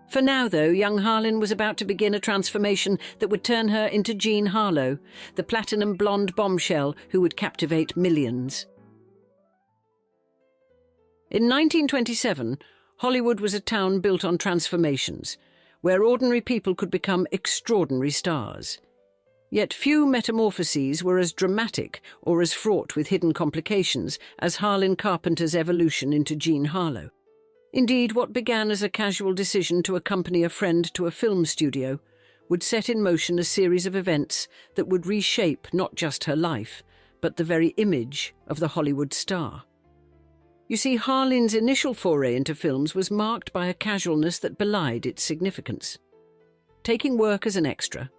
For now, though, young Harlan was about to begin a transformation that would turn her into Jean Harlow, the platinum blonde bombshell who would captivate millions. In 1927, Hollywood was a town built on transformations, where ordinary people could become extraordinary stars. Yet few metamorphoses were as dramatic or as fraught with hidden complications as Harlan Carpenter's evolution into Jean Harlow. Indeed, what began as a casual decision to accompany a friend to a film studio would set in motion a series of events that would reshape not just her life, but the very image of the Hollywood star. You see, Harlan's initial foray into films was marked by a casualness that belied its significance. Taking work as an extra,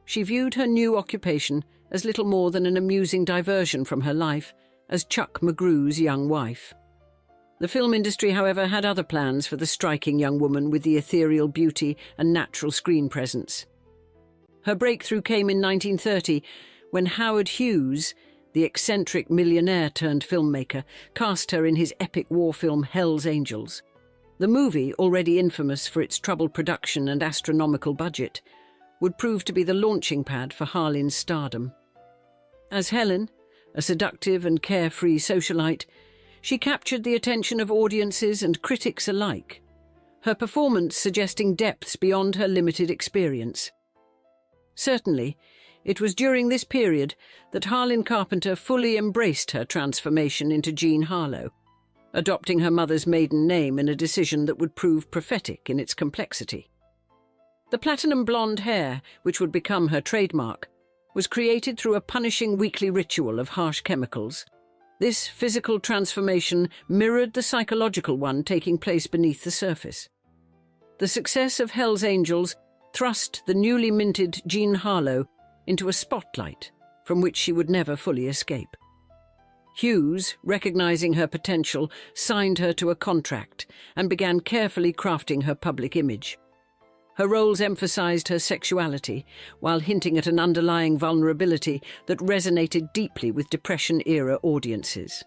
she viewed her new occupation as little more than an amusing diversion from her life as Chuck McGrew's young wife. The film industry, however, had other plans for the striking young woman with the ethereal beauty and natural screen presence. Her breakthrough came in 1930 when Howard Hughes, the eccentric millionaire-turned-filmmaker, cast her in his epic war film Hell's Angels. The movie, already infamous for its troubled production and astronomical budget, would prove to be the launching pad for Harlan's stardom. As Helen, a seductive and carefree socialite, she captured the attention of audiences and critics alike, her performance suggesting depths beyond her limited experience. Certainly, it was during this period that Harlan Carpenter fully embraced her transformation into Jean Harlow, adopting her mother's maiden name in a decision that would prove prophetic in its complexity. The platinum blonde hair, which would become her trademark, was created through a punishing weekly ritual of harsh chemicals. This physical transformation mirrored the psychological one taking place beneath the surface. The success of Hell's Angels thrust the newly minted Jean Harlow into a spotlight from which she would never fully escape. Hughes, recognizing her potential, signed her to a contract and began carefully crafting her public image. Her roles emphasized her sexuality, while hinting at an underlying vulnerability that resonated deeply with Depression-era audiences.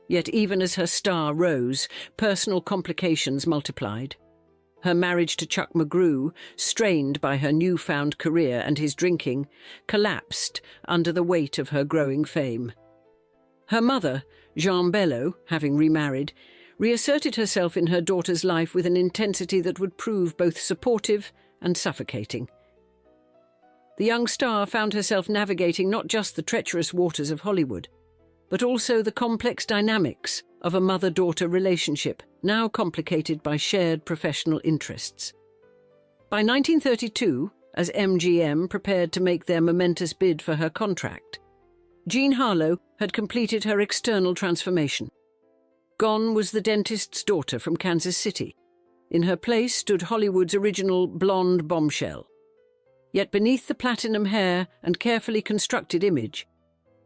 Yet even as her star rose, personal complications multiplied. Her marriage to Chuck McGrew, strained by her newfound career and his drinking, collapsed under the weight of her growing fame. Her mother, Jean Bello, having remarried, reasserted herself in her daughter's life with an intensity that would prove both supportive and suffocating. The young star found herself navigating not just the treacherous waters of Hollywood, but also the complex dynamics of a mother-daughter relationship, now complicated by shared professional interests. By 1932, as MGM prepared to make their momentous bid for her contract, Jean Harlow had completed her external transformation. Gone was the dentist's daughter from Kansas City. In her place stood Hollywood's original blonde bombshell. Yet beneath the platinum hair and carefully constructed image,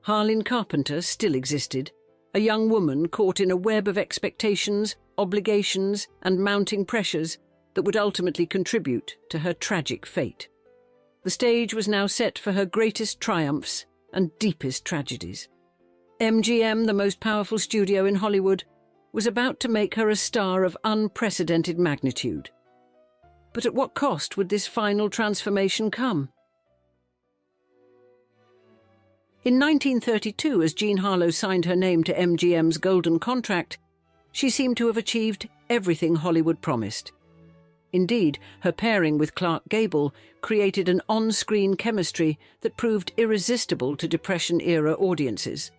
Harlan Carpenter still existed, a young woman caught in a web of expectations, obligations, and mounting pressures that would ultimately contribute to her tragic fate. The stage was now set for her greatest triumphs and deepest tragedies. MGM, the most powerful studio in Hollywood, was about to make her a star of unprecedented magnitude. But at what cost would this final transformation come? In 1932, as Jean Harlow signed her name to MGM's golden contract, she seemed to have achieved everything Hollywood promised. Indeed, her pairing with Clark Gable created an on-screen chemistry that proved irresistible to Depression-era audiences,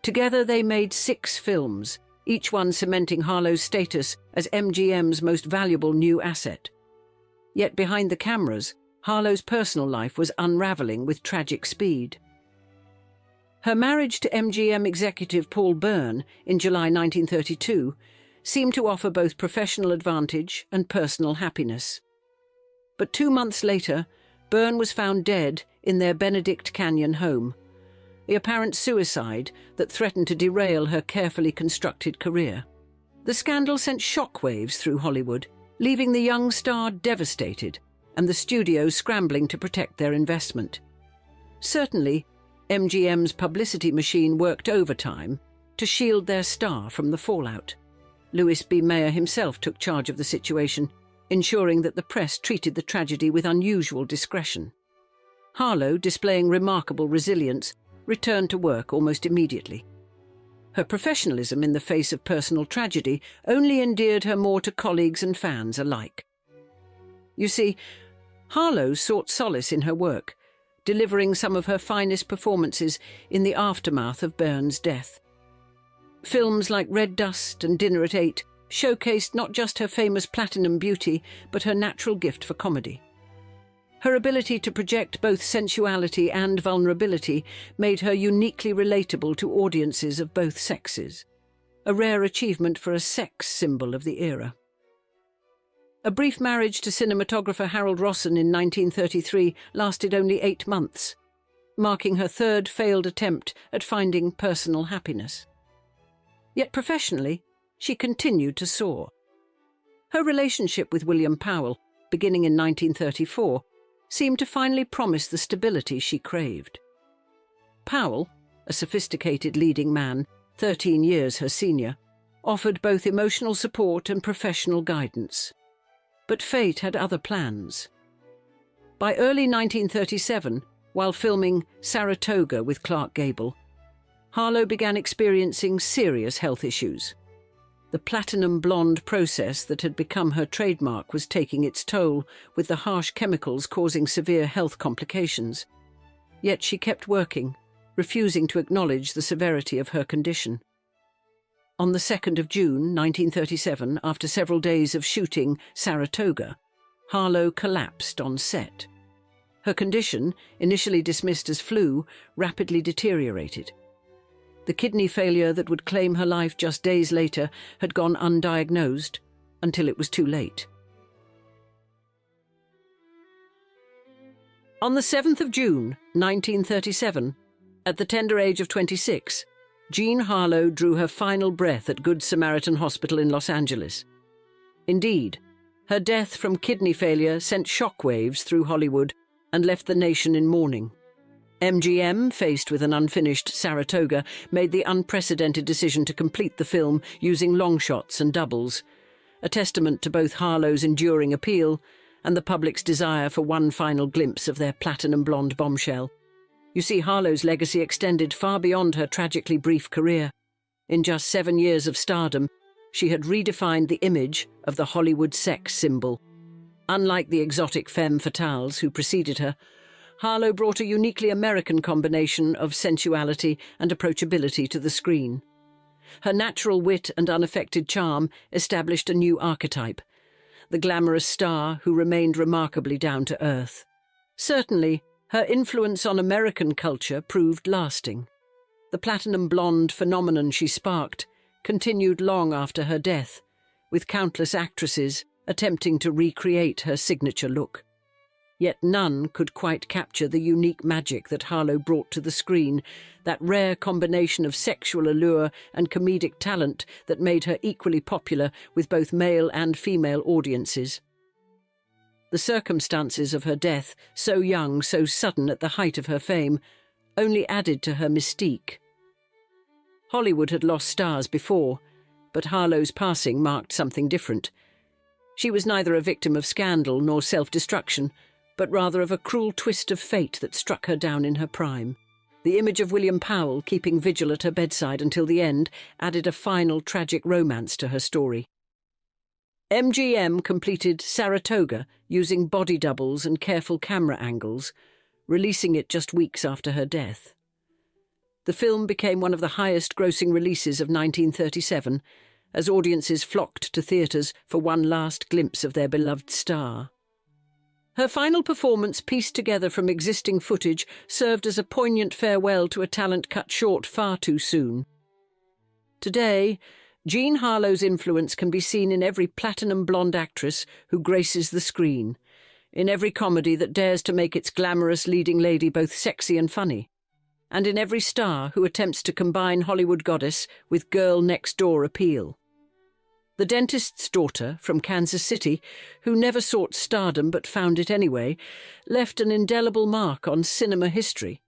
Together they made 6 films, each one cementing Harlow's status as MGM's most valuable new asset. Yet behind the cameras, Harlow's personal life was unraveling with tragic speed. Her marriage to MGM executive Paul Byrne in July 1932 seemed to offer both professional advantage and personal happiness. But 2 months later, Byrne was found dead in their Benedict Canyon home, the apparent suicide that threatened to derail her carefully constructed career. The scandal sent shockwaves through Hollywood, leaving the young star devastated and the studio scrambling to protect their investment. Certainly, MGM's publicity machine worked overtime to shield their star from the fallout. Louis B. Mayer himself took charge of the situation, ensuring that the press treated the tragedy with unusual discretion. Harlow, displaying remarkable resilience, returned to work almost immediately. Her professionalism in the face of personal tragedy only endeared her more to colleagues and fans alike. You see, Harlow sought solace in her work, delivering some of her finest performances in the aftermath of Byrne's death. Films like Red Dust and Dinner at 8 showcased not just her famous platinum beauty, but her natural gift for comedy. Her ability to project both sensuality and vulnerability made her uniquely relatable to audiences of both sexes, a rare achievement for a sex symbol of the era. A brief marriage to cinematographer Harold Rosson in 1933 lasted only 8 months, marking her 3rd failed attempt at finding personal happiness. Yet professionally, she continued to soar. Her relationship with William Powell, beginning in 1934, seemed to finally promise the stability she craved. Powell, a sophisticated leading man, 13 years her senior, offered both emotional support and professional guidance. But fate had other plans. By early 1937, while filming Saratoga with Clark Gable, Harlow began experiencing serious health issues. The platinum blonde process that had become her trademark was taking its toll, with the harsh chemicals causing severe health complications. Yet she kept working, refusing to acknowledge the severity of her condition. On the 2nd of June 1937, after several days of shooting Saratoga, Harlow collapsed on set. Her condition, initially dismissed as flu, rapidly deteriorated. The kidney failure that would claim her life just days later had gone undiagnosed until it was too late. On the 7th of June 1937, at the tender age of 26, Jean Harlow drew her final breath at Good Samaritan Hospital in Los Angeles. Indeed, her death from kidney failure sent shockwaves through Hollywood and left the nation in mourning. MGM, faced with an unfinished Saratoga, made the unprecedented decision to complete the film using long shots and doubles, a testament to both Harlow's enduring appeal and the public's desire for one final glimpse of their platinum blonde bombshell. You see, Harlow's legacy extended far beyond her tragically brief career. In just 7 years of stardom, she had redefined the image of the Hollywood sex symbol. Unlike the exotic femme fatales who preceded her, Harlow brought a uniquely American combination of sensuality and approachability to the screen. Her natural wit and unaffected charm established a new archetype, the glamorous star who remained remarkably down to earth. Certainly, her influence on American culture proved lasting. The platinum blonde phenomenon she sparked continued long after her death, with countless actresses attempting to recreate her signature look. Yet none could quite capture the unique magic that Harlow brought to the screen, that rare combination of sexual allure and comedic talent that made her equally popular with both male and female audiences. The circumstances of her death, so young, so sudden at the height of her fame, only added to her mystique. Hollywood had lost stars before, but Harlow's passing marked something different. She was neither a victim of scandal nor self-destruction, but rather of a cruel twist of fate that struck her down in her prime. The image of William Powell keeping vigil at her bedside until the end added a final tragic romance to her story. MGM completed Saratoga using body doubles and careful camera angles, releasing it just weeks after her death. The film became one of the highest-grossing releases of 1937, as audiences flocked to theatres for one last glimpse of their beloved star. Her final performance, pieced together from existing footage, served as a poignant farewell to a talent cut short far too soon. Today, Jean Harlow's influence can be seen in every platinum blonde actress who graces the screen, in every comedy that dares to make its glamorous leading lady both sexy and funny, and in every star who attempts to combine Hollywood goddess with girl-next-door appeal. The dentist's daughter from Kansas City, who never sought stardom but found it anyway, left an indelible mark on cinema history.